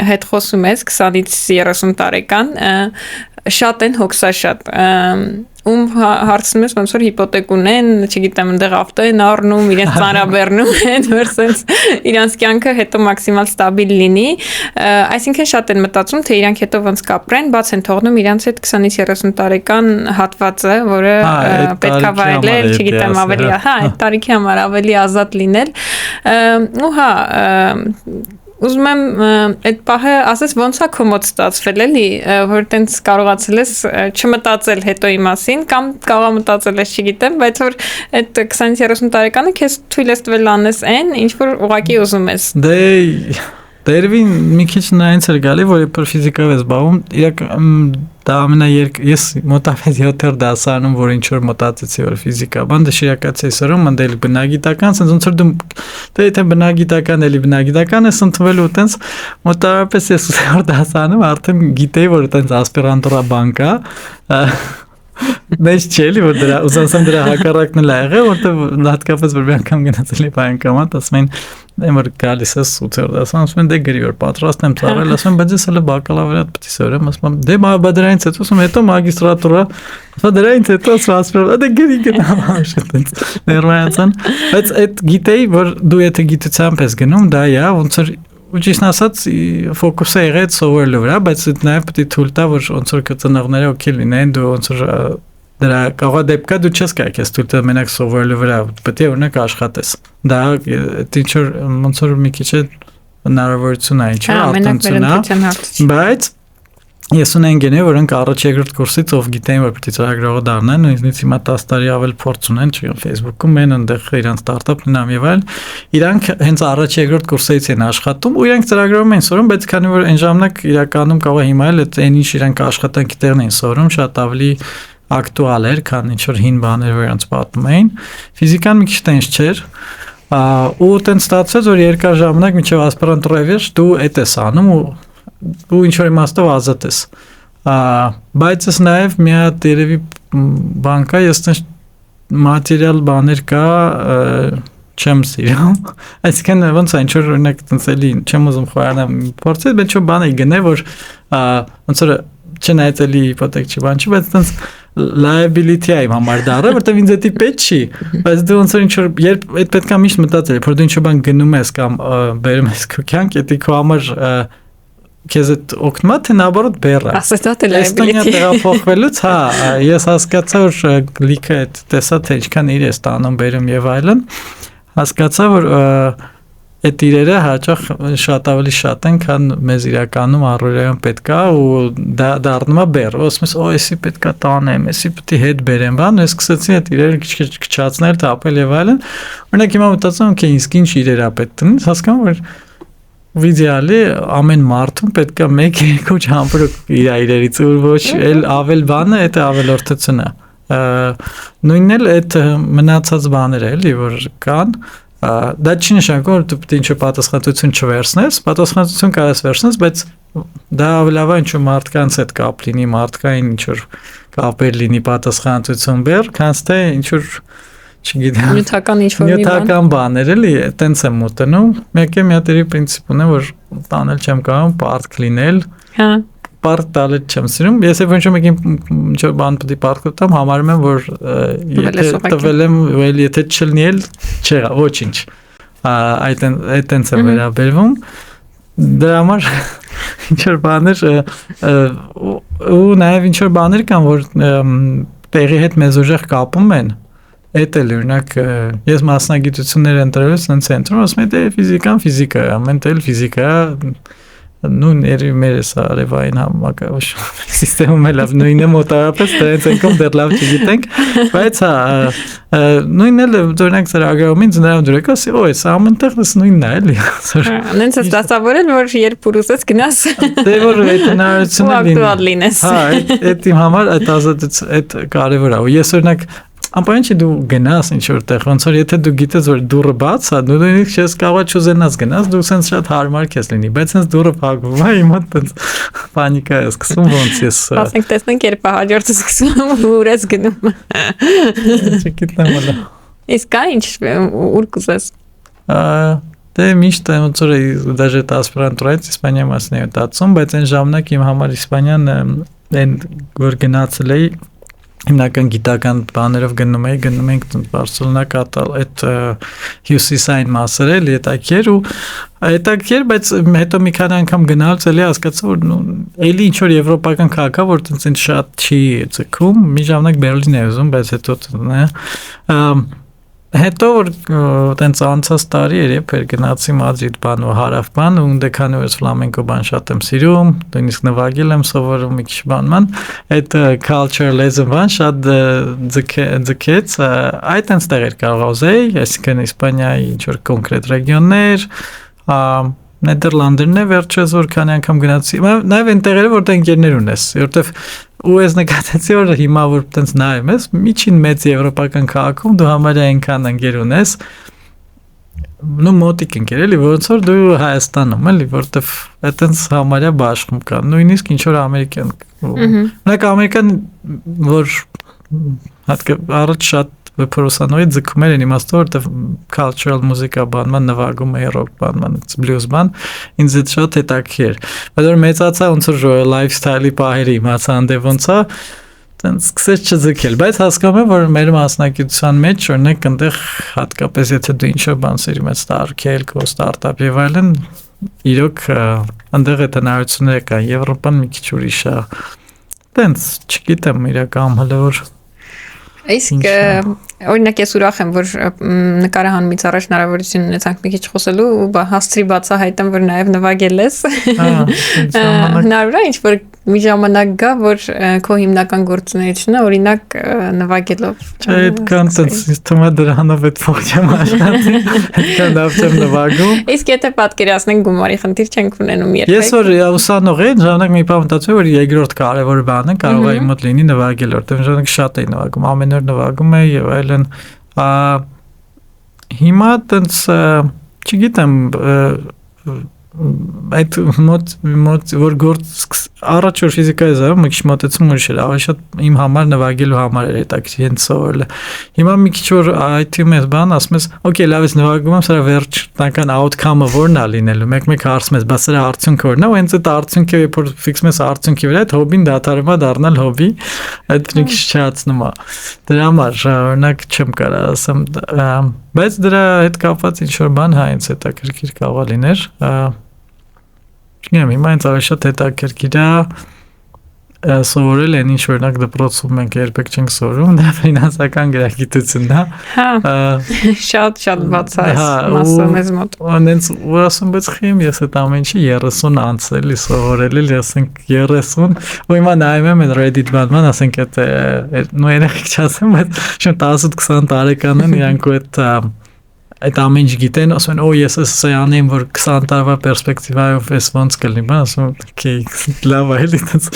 հետ խոսում ես 20-ից 30 տարեկան, շատ են հոգսաշատ, հարցնում ես ոնց որ հիպոթեք ունեն, չգիտեմ, այնտեղ ավտո են առնում, իրենց ծանրաբեռնում են, որ սենց իրանց կյանքը հետո մաքսիմալ ստաբիլ լինի, այսինքն շատ են մտածում, թե իրանք հետո ոնց կապրեն, բաց են թողնում իրանց այդ 20-ից 30 տարեկան հատվածը, որը պետքա վայելել, չգիտեմ, ավելի, այդ տարիքի համար ավելի ազատ լինել, ու հա, ուզում եմ այդ պահը ասես ոնց է քո մոտ ստացվել էլի, որ տենց կարողացել ես չմտածել հետոյի մասին կամ կարող մտածել ես, չգիտեմ, բայց որ այդ 20-30 տարեկանը քեզ թույլ ես տվել անես այն, ինչ որ ուղղակի ուզում ես։ Դերվին մի քիչ նայից էր գալի, որ երբ ֆիզիկայով ես զբաղվում, դա ես մոտավորապես 7-րդ դասարանում, որ ինչ որ մտածեցի, որ ֆիզիկա, բան դե շիրակացի սրում, մնդել բնագիտական, ասենց ոնց որ դու թե բնագիտական էլի բնագիտական ես ընդունվել ու տենց մոտավորապես ես 8-րդ դասարանում արդեն գիտեի, որ տենց ասպիրանտուրա բան կա, Դες չելի որ դրա ուզածեմ դրա հակառակն էլ եղել, որտեղ հատկապես որ մի անգամ գնացել եմ բանկոմատ, ասում են որ գալիս ես 8-րդ դասան, ասում են դե գրի որ պատրաստ եմ ծառայել, ասում են բայց ես հələ բակալավրիատ պետք է սովորեմ, ասում եմ դե բա դրանից հետո ասում հետո մագիստրատուրա, ասա դրանից հետո ասում դե գրի գնամ ամշտենց ներվայացան, բայց այդ գիտեի որ դու եթե գիտությամբ ես գնում, դա է, ոնց որ ու ճիշտ ասած ֆոկուսը եղեց սովորելու վրա, բայց այդ նաև պետք է թույլ տա որ ոնց որ ծնողները օքեյ լինեն, դու ոնց որ դրա կարող դեպքա դու չես կարող ես թույլ տա մենակ սովորելու վրա, պետք է օրինակ աշխատես։ Դա ինչ որ ոնց որ մի քիչ հնարավորություն է, ինչ արտոնցիա, բայց ես ունեն գենե որոնք առաջ երկրորդ կուրսից ով գիտեն որ պետք է ծրագրողը դառնան, ինձնից հիմա 10 տարի ավել փորձ ունեն, չգիտեմ Facebook-ում են այնտեղ իրանց ստարտափն ամ եւ այլն, իրանք հենց առաջ երկրորդ կուրսից են աշխատում ու իրանք ծրագրում են սովորում, բայց քանի որ այն ժամանակ իրականում կարող է հիմա էլ այն ինչ իրանք աշխատանքի տեղն են սովորում, շատ ավելի ակտուալ էր, քան ինչ որ հին բաներ որ իրանց պատմում էին։ Ֆիզիկան մի քիչ տենց չէր, ու տենց ստացվեց որ երկար ժամանակ մինչև ասպիրանտուրայի վերջ դու այդ ես անում ու ինչ որ իմաստով ազատ ես, բայց ես նաև մի հատ երևի բան կա, ես տենց մատերիալ բաներ կա, չեմ սիրում, այսինքն ոնց է ինչ որ օրինակ տենց էլի չեմ ուզում խորանալ փորձել, բայց ինչ բան է գնե որ ոնց որ չնայած էլի հիպոթեք չի բան չի, բայց տենց liability է իմ համար դառը, որտեղ ինձ դա պետք չի, բայց դու ոնց որ ինչ որ երբ այդ պետքա միշտ մտածել, որ դու ինչ որ բան գնում ես կամ բերում ես քո կյանք, դա քո համար քեզ այդ օգնումա թե наоборот բեռա։ Ասեցա liability։ Էստոնիա տեղափոխվելուց, հա, ես հասկացա որ լիքը այդ տեսա թե ինչքան իր է ստանում բերում եւ այլն, հասկացա որ այդ իրերը հաճախ շատ ավելի շատ են, քան մեզ իրականում առօրյայում պետքա ու դա դառնում է բեռ։ Ասում ես, էսի պետքա տանեմ, էսի պետք է հետ բերեմ, բան, ես սկսեցի այդ իրերը քիչ քչացնել, թափել եւ այլն։ Օրինակ հիմա մտածում եմ, իսկ ինչ իրեր է պետք տնի, հասկանում որ Իդեալի ամեն մարդուն պետք է 1-2 ճամփրուկ իր իրերից ու ոչ էլ ավել բանը, դա ավելորդությունն է։ Նույնն էլ այդ մնացած բաները էլի որ կան, դա չի նշանակում որ դու պետք է ինչ-որ պատասխանատվություն չվերցնես, պատասխանատվություն կարես վերցնես, բայց դա ավելավա ինչ-որ մարդկանց հետ կապ լինի, մարդկային ինչ-որ կապեր լինի պատասխանատվություն բեր, քանց թե ինչ-որ չգիտեմ նյութական ինչ-որ մի բան։ Նյութական բաներ էլի, տենց եմ մոտենում։ Մեկը մի հատ պրինցիպ ունեմ, որ տանել չեմ կարող, պարտք լինել։ Հա։ Պարտք տալը չեմ սիրում։ Ես էլ ոչ մեկին ինչ-որ բան պետք է պարտք տամ, համարում եմ, որ եթե տվել եմ, ու եթե չլինի էլ չեղա, ոչինչ։ Այդ տենց է վերաբերվում։ Դրա համար ինչ-որ բաներ ու նաև ինչ-որ բաներ կան, որ տեղի հետ մեզ ուժեղ կապում են։ Էդ էլ օրինակ ես մասնագիտություններ ընտրելուց այնց ընտրում, ասում եմ դե ֆիզիկա, ամեն տեղ ֆիզիկա նույն երևի սա արևային համակարգ սիստեմում էլ նույնը մոտավորապես դրանց ենքով դեռ լավ չգիտենք, բայց նույնն էլ օրինակ ծրագրավորումին ծնարան դուրեկա, այս ամենտեղ դες նույնն է էլի։ Նենց ես դասավորել, որ երբ ուզես գնաս դե որ այդ հնարավորությունը ակտուալ լինես։ Հա, այդ իմ համար այդ ազատությունը այդ կարևոր է։ Ես օրինակ Ամբողջ դու գնաս ինչ որտեղ, ոնց որ եթե դու գիտես որ դուռը բաց է, դու նույնիսկ չես կարող չուզենաս գնաս, դու sense շատ հարմար քեզ լինի, բայց sense դուռը փակվում է, հիմա տենց պանիկա է սկսում ոնց ես։ Ասենք տեսնենք երբ հաջորդը սկսում ուր ես գնում։ Չգիտեմ հələ։ Իսկ կա ինչ ուր կուզես։ Դե միշտ ոնց որ даже ասպիրանտուրայից Իսպանիա մասն է դասում, բայց այն ժամանակ իմ համար Իսպանիան այն որ գնացել էի հիմնական գիտական բաներով գնում ենք Բարսելոնա կատալ այդ հյուսիսային մասերը էլի հետաքրքիր բայց հետո մի քանի անգամ գնալուց էլի հասկացա որ էլի ինչ որ եվրոպական քաղաք է որ տենց շատ չի ձգում մի ժամանակ Բերլին է ուզում բայց հետո որ տենց անցած տարի երբ գնացի Մադրիդ բան ու հարավ բան ու դեքանի որ ֆլամենկո բան շատ եմ սիրում նույնիսկ նվագել եմ սովորում մի քիչ բանման այդ culturalism բան շատ ձգեց այդ տենց տեղեր կարող ուզեի այսինքն Իսպանիայի ինչ որ կոնկրետ ռեգիոններ Նեդերլանդերն է վերջերս որ քանի անգամ գնացի նաև այն տեղերը որտեղ ընկերներ ունես որտեղ ու ես նկատեցի որ հիմա որ տենց նայում ես միջին մեծ եվրոպական քաղաքում դու համարյա այնքան ընկեր ունես նո մոտիկ ընկեր էլի ոնց որ դու Հայաստանում էլի որտեղ այտենց համարյա բաշխում կա նույնիսկ ինչ որ ամերիկյան մենակ ամերիկան որ հատկապես առաջ շատ Պրոսանոյի ձգում էր իմաստով որտեղ cultural մուզիկա բանման նվագում է rock բանման blues բան ինձ այդ շատ հետաքրքիր բայց որ մեծացա ոնց որ lifestyle-ի պահերի իմացա անդե ոնց է տենց սկսեց չձգել բայց հասկանում եմ որ մեր մասնակցության մեջ օրինակ այնտեղ հատկապես եթե դու ինչ-որ բան սիրում ես ստարտափել քո ստարտափ եւ այլն իրոք այնտեղ այդ հնարավորությունները կան Եվրոպան մի քիչ ուրիշ է տենց չգիտեմ իրական հələ որ Իսկ օրինակ ես ուրախ եմ որ նկարահանումից առաջ հնարավորություն ունեցանք մի քիչ խոսելու ու հասցրի բացահայտեմ որ նաև նվագել ես հնարավոր է ինչ որ մի ժամանակ գա որ քո հիմնական գործունեությունը օրինակ նվագելով այդ կոնտենտը թվում է դրանով այդ փոխեմ աշխատի այդքան լավ եմ նվագում իսկ եթե պատկերացնենք գումարի խնդիր չենք ունենում երբեք ես որ ուսանող եմ ժամանակ մի բան մտածում որ երկրորդ կարևոր բանը կարող է իմ մոտ լինի նվագել որտեղ ժամանակ շատ էի նվագում ամեն օր նվագում էի եւ այլն հիմա տենց չգիտեմ այդ մոտ որ գործ առաջ որ ֆիզիկայի զարում մի քիչ մոտեցում ուրիշ էր ավելի շատ իմ համար նվագելու համար էր հետաքրքիր հենց սովորելը հիմա մի քիչ որ IT-ում ես բան ասում ես օքեյ լավ ես նվագում եմ սրա վերջնական outcome-ը որն է լինելու մեկ հարցում ես բա սրա արդյունքը որն է ու հենց այդ արդյունքը երբ որ ֆիքսում ես արդյունքի վրա այդ հոբին դադարում է դառնալ հոբի այդ մի քիչ չհացնում է դրա համար օրինակ չեմ կարող ասեմ բայց դրա հետ կապված ինչ որ բան հա ինձ հետաքրքիր կարող է լիներ Չգիտեմ, հիմա ինձ ավելի շատ հետաքրքիր է սովորել են ինչ օրինակ դպրոցում մենք երբեք չենք սովորում, դա ֆինանսական գրագիտությունն է։ Հա։ Շատ բաց է մասը մեզ մոտ։ Անենց ու ասում բայց խիմ ես այդ ամեն ինչի 30 անցել, սովորել եմ, ասենք 30 ու հիմա նայում եմ այդ Reddit բանման, ասենք այդ նույն երեխեք չասեմ, բայց շուտ 10-20 տարեկան են իրանք այդ ամեն ինչ գիտեն, ասում են, ես էս անեմ, որ 20 տարվա պերսպեկտիվայով էս ոնց կլինի, բան, ասում եմ, օքեյ, լավ է, էլի տենց։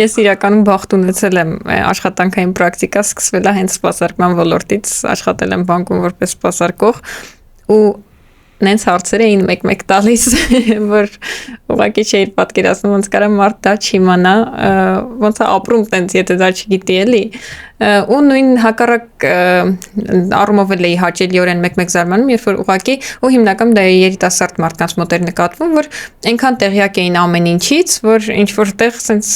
Ես իրականում բախտ ունեցել եմ աշխատանքային պրակտիկա սկսվել է հենց սպասարկման ոլորտից, աշխատել եմ բանկում որպես սպասարկող ու նենց հարցեր էին մեկ-մեկ տալիս, որ ուղղակի չէի պատկերացնում ոնց կարա մարդ դա չիմանա, ոնց է ապրում տենց, եթե դա չգիտի էլի, ու նույն հակառակ առումով էլ էի հաճելիորեն մեկ-մեկ զարմանում, երբ որ ուղղակի ու հիմնականում դա երիտասարդ մարդկանց մոտ էր նկատվում, որ այնքան տեղյակ էին ամեն ինչից, որ ինչ որտեղ սենց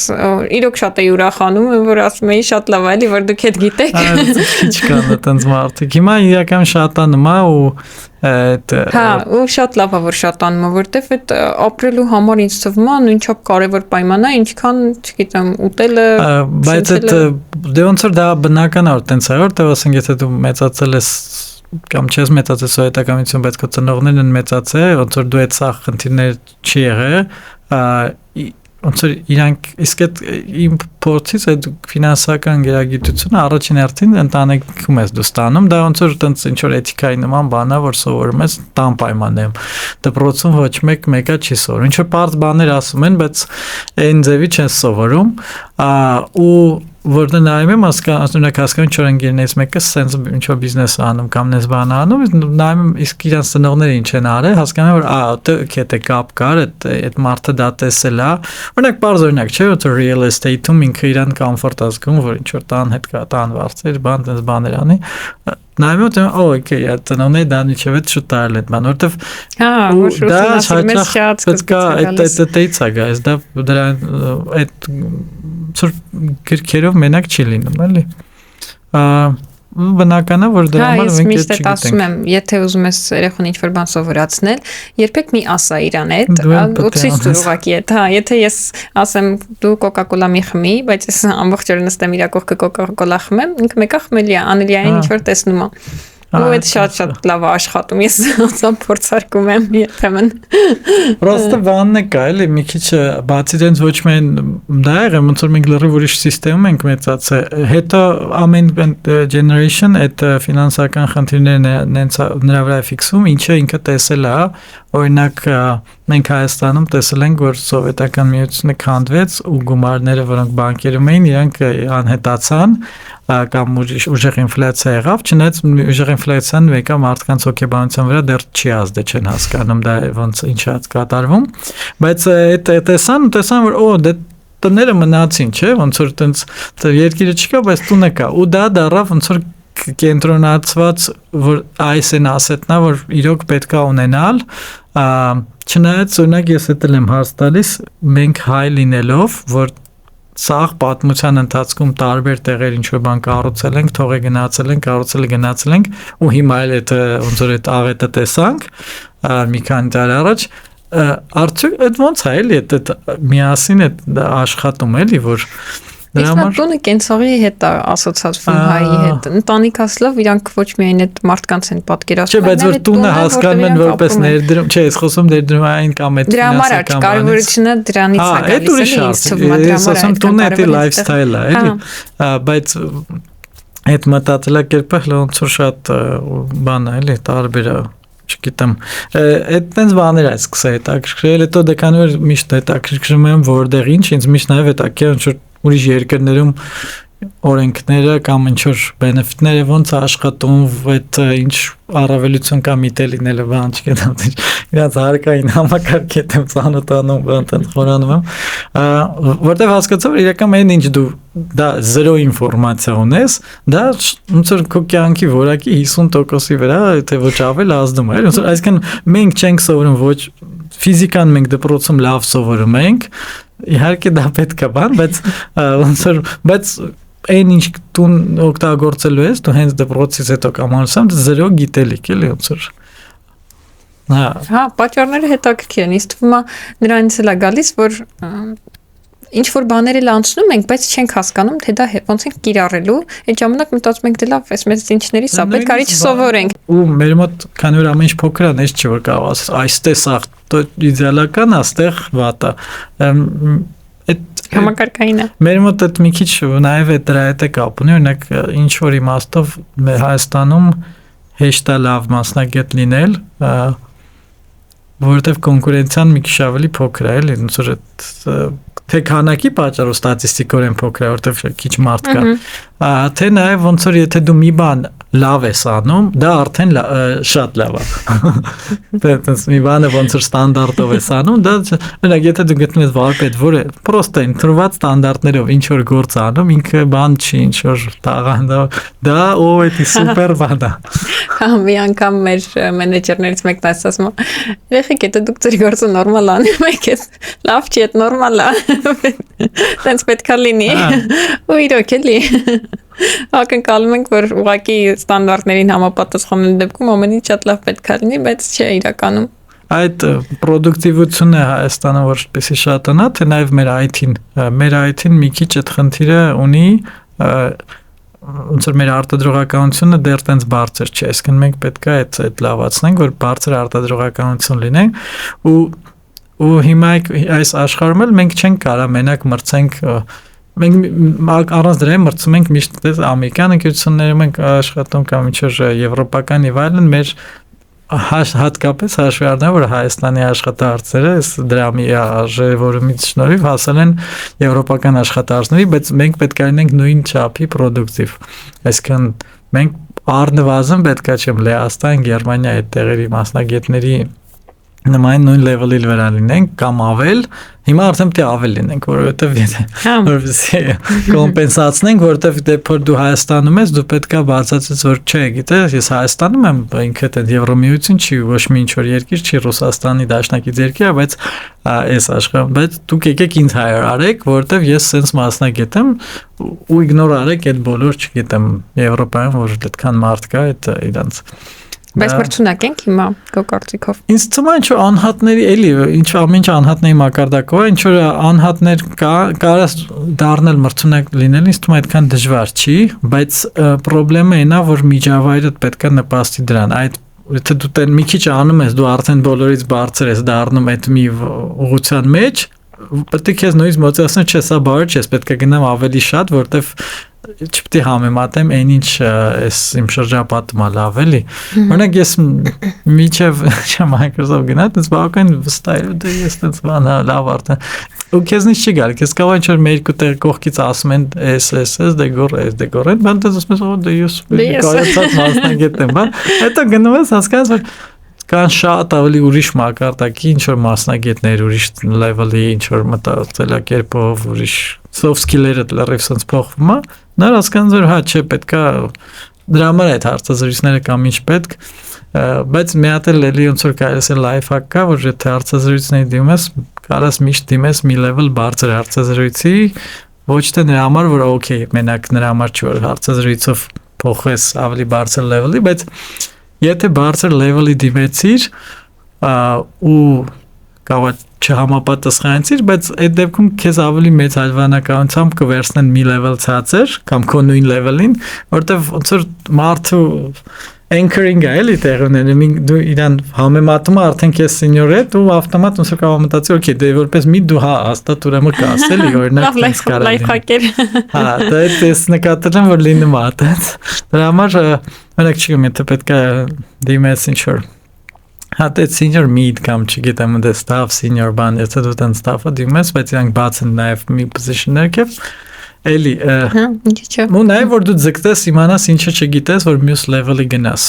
իրոք շատ էի ուրախանում, որ ասում էի շատ լավ է էլի, որ դուք այդ գիտեք։ Քիչ կան տենց մարդիկ։ Հիմա իրական շատանում է ու Հա, ու շատ լավ է որ շատանում է, որտեվ այդ ապրելու համար ինձ թվում է նույնչափ կարևոր պայման է, ինչքան, չգիտեմ, ուտելը, բայց այդ դե ոնց որ դա դա բնական է որ տենց է որտեղ ասենք եթե դու մեծացել ես կամ չես մեծացել սովետականություն, բայց քո ծնողներն են մեծացել, ոնց որ դու այդ սաղ խնդիրներ չի եղել, ոնց որ իրանք իսկ այդ իմ փորձից այդ ֆինանսական գերագիտությունը առաջին հերթին ընտանիքում ես դու ստանում, դա ոնց որ տենց ինչ որ էթիկայի նման բան է, որ սովորում ես տան պայմաններում։ Դպրոցում ոչ մեկը չի սովորում։ Ինչ որ բարձ բաներ ասում են, բայց այն ձևի չեն սովորում, ու որտեղ նայում եմ հասկանում չոր ընկերներից մեկը սենց ինչ որ բիզնես անում կամ նես բան անում, նայում եմ իսկ իրանց ծնողները ինչ են արել, հասկանում եմ որ դե կապ կար, այդ մարդը դա տեսել է։ Օրինակ բարձ օրինակ չէ, որ real estate-ում ինքը իրան կոմֆորտ ազգում, որ ինչ որ տան հետ կա, տան վարձեր, բան դες բաներ անի։ Նայում եմ, օքեյ, ծնողները դա իջև է շուտ տարել այդ բան, որտեվ դա հաճախ պետք է այդ դեյց է գայս, դա դրա այդ ծուր գրքերով մենակ չի լինում, էլի։ Բնական է որ դրա համար մենք միշտ ասում եմ, եթե ուզում ես երեխուն ինչ-որ բան սովորացնել, երբեք մի ասա իրան հետ, ուծից դու ուղղակի հետ, եթե ես ասեմ դու կոկա-կոլա մի խմի, բայց ես ամբողջ օրը նստեմ իր կողքը կոկա-կոլա խմեմ, ինքը մեկը խմելի է, անելի է ինչ-որ տեսնում է։ Ու այդ շատ լավ աշխատում, ես ասամ փորձարկում եմ երբեմն։ Պրոստը բանն է կա, էլի մի քիչ բացի դենց ոչ միայն դա եղել, ոնց որ մենք լրիվ ուրիշ համակարգում ենք մեծացել, հետո ամեն generation այդ ֆինանսական խնդիրներն նրա վրա է ֆիքսում, ինչը ինքը տեսել է, օրինակ մենք Հայաստանում տեսել ենք, որ սովետական միությունը քանդվեց ու գումարները, որոնք բանկերում էին, իրանք անհետացան կամ ուժեղ ինֆլյացիա եղավ, չնայած ուժեղ ինֆլյացիան եկա մարդկանց հոգեբանության վրա դեռ չի ազդել, չեն հասկանում դա ոնց ինչ է կատարվում, բայց այդ տեսան որ դե տները մնացին, չէ, ոնց որ տենց երկիրը չկա, բայց տունը կա, ու դա դառավ ոնց որ կենտրոնացված, որ այս են ասետնա, որ իրոք պետք է ունենալ, չնայած օրինակ ես էլ եմ հարց տալիս, մենք հայ լինելով, որ սաղ պատմության ընթացքում տարբեր տեղեր ինչ-որ բան կառուցել ենք, թողե գնացել ենք, գնացել ենք, ու հիմա էլ այդ ոնց որ այդ աղետը տեսանք, մի քանի տարի առաջ, արդյոք այդ ոնց է էլի այդ միասին այդ աշխատում էլի, որ Իսկ տունը կենցաղի հետ է ասոցացվում հայի հետ, ընտանիք ասլով իրանք ոչ միայն այդ մարդկանց են պատկերացնում, բայց որ տունը հասկանում են որպես ներդրում, չէ, ես խոսում ներդրումային կամ այդ դրա համար է կարևորությունը դրանից է գալիս, ինձ թվում է դրա համար է տունը դա լայֆսթայլ է, էլի, բայց այդ մտածելակերպը ոնց որ շատ բան է, էլի, տարբեր է չգիտեմ, այդ տենց բաներ է սկսել հետաքրքրել, հետո դեկանի որ միշտ հետաքրքրում եմ որտեղ ինչ, ինձ միշտ նաև հետաքրքրել ինչ որ ուրիշ երկրներում օրենքները կամ ինչ-որ բենեֆիտները ոնց աշխատում, այդ ինչ առավելություն կամ միտել լինելը բան չգիտեմ, իրաց հարկային համակարգ եմ ծանոթանում, բան տենց խորանում եմ, որտեղ հասկացա, որ իրական այն ինչ դու դա զերո ինֆորմացիա ունես, դա ոնց որ քո կյանքի որակի 50%-ի վրա, թե ոչ ավել ազդում է, ոնց որ այսինքն մենք չենք սովորում ոչ ֆիզիկան մենք դպրոցում լավ սովորում ենք, իհարկե դա պետք է բան, բայց ոնց որ բայց այն ինչ տուն օգտագործելու ես, դու հենց դպրոցից հետո կամ անցամ զերո գիտելիք էլի ոնց որ Հա, պատճառները հետաքրքիր են, ինձ թվում է նրանից էլ է գալիս, որ ինչ որ բաներ էլ անցնում ենք, բայց չենք հասկանում, թե դա ոնց ենք կիրառելու, այդ ժամանակ մտածում ենք դե լավ, այս մեծ ինչներից է, պետք է չսովորենք։ Ու մեր մոտ քանի որ ամեն ինչ փոքր է, ես չի որ կարող ասես, այստեղ սա իդեալական է, այստեղ վատ է։ Այդ համակարգային է։ Մեր մոտ այդ մի քիչ նաև է դրա հետ է կապ ունի, օրինակ ինչ որ իմաստով Հայաստանում հեշտ է լավ մասնագետ լինել, որովհետև կոնկուրենցիան մի քիչ ավելի փոքր է, էլի, ոնց որ թե քանակի պատճառով ստատիստիկորեն փոքր է, որովհետև քիչ մարդ կա, թե նաև ոնց որ եթե դու մի բան լավ ես անում, դա արդեն շատ լավ է։ Դες մի բանը ոնց որ ստանդարտով ես անում, դա օրինակ եթե դու գտնում ես վարպետ, որը պրոստը ընտրված ստանդարտներով ինչ որ գործ անում, ինքը բան չի, ինչ որ տաղանդա, դա էդի սուպեր բան է։ Հա, մի անգամ մեր մենեջերներից մեկն ասում է, երեխեք, եթե դուք ձեր գործը նորմալ անում եք, լավ չի, այդ նորմալ է։ Տենց պետք է լինի։ Ու իրոք էլի։ Ակնկալում ենք, որ ուղղակի ստանդարտներին համապատասխանելու դեպքում ամեն ինչ շատ լավ պետք է լինի, բայց չէ իրականում։ Այդ պրոդուկտիվությունը Հայաստանը որպեսզի շատանա, թե նաև մեր IT-ն մի քիչ այդ խնդիրը ունի, ոնց որ մեր արտադրողականությունը դեռ տենց բարձր չէ, այսինքն մենք պետք է այդ լավացնենք, որ բարձր արտադրողականություն լինենք ու հիմա այս աշխարհում էլ մենք չենք կարող մենակ մրցենք մենք առանց դրա մրցում ենք միշտ ամերիկյան ընկերություններում ենք աշխատում կամ ինչ-որ եվրոպական եւ այլն մեր հատկապես հաշվի առնելով որ Հայաստանի աշխատարարները այս դրամի արժևորումից շնորհիվ հասել են եվրոպական աշխատարարների, բայց մենք պետք է լինենք նույն չափի պրոդուկտիվ։ Այսինքն մենք առնվազն պետք է չեմ Լեհաստան, Գերմանիա այդ տեղերի մասնագետների նման նույն level-ի վրա լինենք կամ ավել, հիմա արդեն պետք է ավել լինենք, որովհետև որովհետև կոմպենսացնենք, որովհետև դեպի դու Հայաստանում ես, դու պետք է բացատրես, որ չէ, գիտես, ես Հայաստանում եմ, ինքդ այդ Եվրոմիություն չի, ոչ մի ինչ-որ երկիր չի, Ռուսաստանի դաշնակից երկիր է, բայց այս աշխարհում, բայց դուք եկեք ինձ հայր արեք, որովհետև ես sense մասնագետ եմ ու իգնոր արեք այդ բոլոր, չգիտեմ, Եվրոպայում, որ այդքան մարդ կա, այդ իրանց Բայց մրցունակ ենք հիմա քո կարծիքով։ Ինձ թվում է ինչ որ անհատների էլի ինչ ամեն ինչ անհատների մակարդակով է, ինչ որ անհատներ կարաս դառնել մրցունակ լինել, ինձ թվում է այդքան դժվար չի, բայց խնդրեմը այնա որ միջավայրդ պետք է նպաստի դրան։ Այդ եթե դու տեն մի քիչ անում ես, դու արդեն բոլորից բարձր ես դառնում այդ մի ուղղության մեջ, պետք է քեզ նույնիսկ մոտեցնել, չէ, սա բարի չէ, պետք է գնամ ավելի շատ, որտեվ չպետք է համեմատեմ այն ինչ էս իմ շրջապատում լավ էլի։ Օրինակ ես միջև Microsoft գնաց, ես բավական վստահ եմ, դե ես տենց բան լավ արդեն։ Ու քեզնից չի գալ, քեզ կարող է մեր կտեղ կողքից ասում են էս դե գորեն, բան դες ասում ես, դե ես կարծած մասնագետ եմ, բան։ Հետո գնում ես հասկանաս, որ կան շատ ավելի ուրիշ մակարդակի ինչ որ մասնագետներ, ուրիշ level-ի ինչ որ մտածելակերպով, ուրիշ soft skill-երը լրիվ sense փոխվում է, նա հասկանում որ հա չէ, պետքա դրա համար այդ հարցազրույցները կամ ինչ պետք, բայց մի հատ էլ էլի ոնց որ կարելի է life hack կա, որ եթե հարցազրույցների դիմում ես, կարաս միշտ դիմես մի level բարձր հարցազրույցի, ոչ թե նրա համար որ okay, մենակ նրա համար չի որ հարցազրույցով փոխես ավելի բարձր level-ի, բայց եթե բարձր level-ի դիմեցիր ու կարող չհամապատասխանեցիր, բայց այդ դեպքում քեզ ավելի մեծ հալվանականությամբ կվերցնեն մի level ցածր կամ քո նույն level-ին, որտեվ ոնց որ մարդու anchoring-ը էլի տեղ ունեն, դու իրան համեմատում արդեն քեզ senior է, դու ավտոմատ ոնց որ կարող մտածի, okay, դե որպես մի դու հա հաստատ ուրեմն կաս էլի, օրինակ life hack-եր։ Հա, դա էս նկատել եմ որ լինում է այդպես։ Դրա համար օրինակ չգիտեմ, եթե պետք է դիմես ինչ որ հատ այդ senior mid կամ չգիտեմ դե staff senior բան, եթե դու տենց staff-ը դիմես, բայց իրանք բաց են նաև մի position-ներ կեվ էլի ու նաև որ դու ձգտես իմանաս ինչը չգիտես, որ մյուս level-ի գնաս։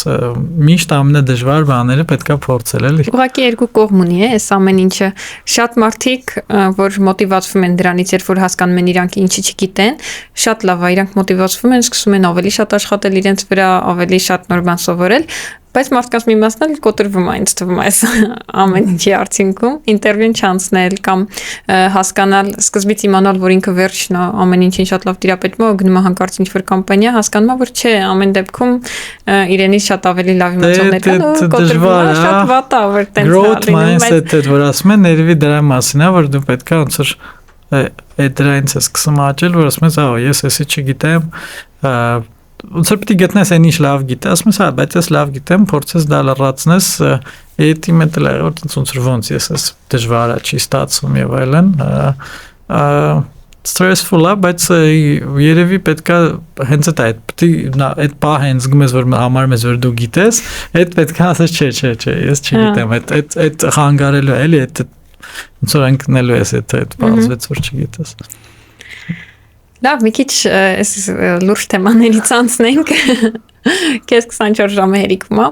Միշտ ամենադժվար բաները պետքա փորձել էլի։ Ուղղակի երկու կողմ ունի է, այս ամեն ինչը։ Շատ մարդիկ, որ մոտիվացվում են դրանից, երբ որ հասկանում են իրանք ինչի չգիտեն, շատ լավ է, իրանք մոտիվացվում են, սկսում են ավելի շատ աշխատել իրենց վրա, ավելի շատ նոր բան սովորել, բայց մարդկանց մի մասն էլ կոտրվում է, ինձ թվում է այս ամեն ինչի արդյունքում, ինտերվյուն չանցնել կամ հասկանալ, սկզբից իմանալ, որ ինքը վերջն է, ամեն ինչին շատ լավ տիրապետում է, գնում է հանկարծ ինչ-որ կամպանիա, հասկանում է, որ չէ, ամեն դեպքում իրենից շատ ավելի լավ իմացողներ կան ու կոտրվում է, շատ վատ է, որ տենց growth mindset-ը որ ասում են, ներվի դրա մասին է, որ դու պետք է ոնց որ այդ դրանից է սկսում աճել, որ ասում ես, ես էսի չգիտեմ, ոնց որ պետք է գտնես այն ինչ լավ գիտես, ասում ես, բայց ես լավ գիտեմ, փորձես դա լրացնես, էդի մետել է, որ ոնց որ ոնց ես ես դժվար է, չի ստացվում եւ այլն, stressful է, բայց երևի պետք է հենց այդ պետք է այդ պահը զգում ես, որ համարում ես, որ դու գիտես, այդ պետք է ասես, չէ, ես չգիտեմ, այդ խանգարելու է, էլի այդ ոնց որ ընկնելու ես այդ բացվեց, որ չգիտես։ Լավ, մի քիչ այս լուրջ թեմաներից անցնենք։ Քեզ 24 ժամը հերիքում է։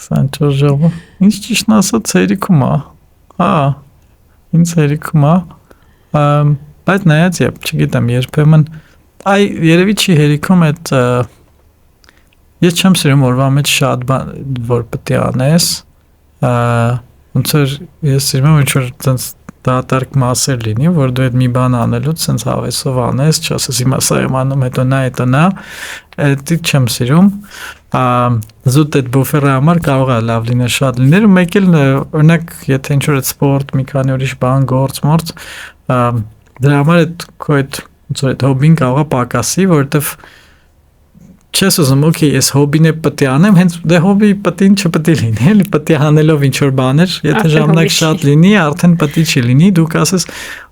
24 ժամը։ Ինչ ճիշտն ասած հերիքում է։ Հա, ինձ հերիքում է։ Բայց նայած, չգիտեմ, երբեմն երևի չի հերիքում այդ ես չեմ սիրում օրվա մեջ շատ բան որ պետք է անես։ Ոնց որ ես սիրում եմ ինչ-որ տենց դատարկ մասեր լինի, որ դու այդ մի բան անելուց սենց հավեսով անես, չասես հիմա սա եմ անում, հետո նա, դա չեմ սիրում, զուտ այդ բոֆերը համար կարող է լավ լինել, շատ լինել, ու մեկ էլ օրինակ, եթե ինչ-որ այդ սպորտ, մի քանի ուրիշ բան, գործ, դրա համար այդ հոբին կարող է պակասի, որովհետև չես ուզում, օքեյ, ես հոբին է պետք է անեմ, հենց դե հոբի պետքին չպետք է լինի, էլի պետք է անելով ինչ որ բաներ, եթե ժամանակ շատ լինի, արդեն պետք չի լինի, դու կասես,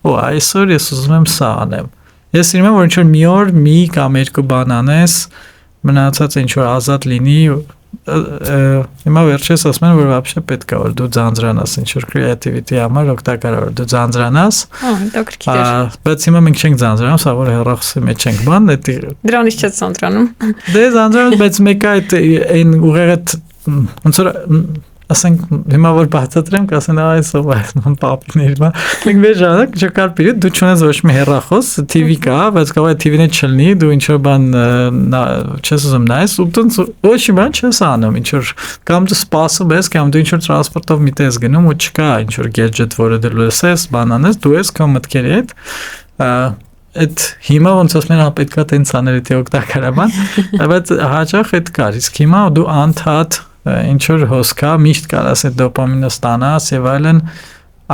օ, այսօր ես ուզում եմ սա անեմ։ Ես սիրում եմ, որ ինչ որ մի օր մի կամ երկու բան անես, մնացածը ինչ որ ազատ լինի, հիմա վերջերս ասում են, որ вообще պետք է որ դու ձանձրանաս, ինչ որ creativity համար օգտակար է որ դու ձանձրանաս։ Բայց հիմա մենք չենք ձանձրանում, սա որ հեռախոսի մեջ ենք բան, դա դրանից չես ձանձրանում։ Դե ձանձրանում, բայց մեկը այն ուղեղը ոնց որ ասենք հիմա որ բացատրեմ, կասեն այսով այս պապիներ, բա։ Մենք մեր ժամանակ չկար պիրիդ, դու չունես ոչ մի հեռախոս, TV կա, բայց կարող է TV-ն չլինի, դու ինչ որ բան չես ուզում նայես, ու տենց ոչ մի բան չես անում, ինչ որ կամ դու սպասում ես, կամ դու ինչ որ տրանսպորտով մի տես գնում ու չկա ինչ որ gadget, որը դու լսես, բան անես, դու ես քո մտքերի հետ այդ հիմա ոնց ասում են, պետքա տենց անել, թե օգտակար է բան, բայց հաճախ այդ կար, իսկ հիմա դու անդադ ինչ որ հոսքա միշտ կարաս այդ դոպամինը ստանաս եւ այլն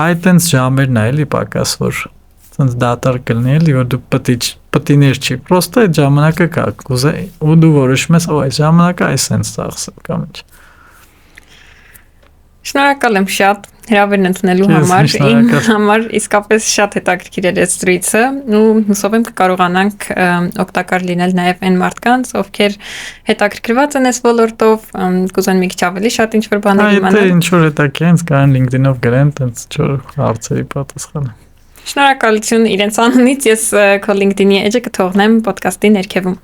այդ այնց ժամերն է էլի պակաս որ ցենց դատար կլինի էլի որ դու պտիներ չի պրոստը այդ ժամանակը կա կուզե ու դու որոշում ես այս ժամանակը այս այնց ծախսեմ կամ ինչ Շնորհակալ եմ շատ հրավերն ընդունելու համար իմ համար իսկապես շատ հետաքրքիր էր այս զրույցը ու հուսով եմ կկարողանանք օգտակար լինել նաև այն մարդկանց ովքեր հետաքրքրված են այս ոլորտով կուզեն մի քիչ ավելի շատ ինչ որ բաներ իմանալ Այդ ինչ որ հետաքրքիր են կան LinkedIn-ով գրեն տենց ինչ-որ հարցերի պատասխանը Շնորհակալություն իրենց անունից ես քո LinkedIn-ի էջը կթողնեմ ոդկասթի ներքևում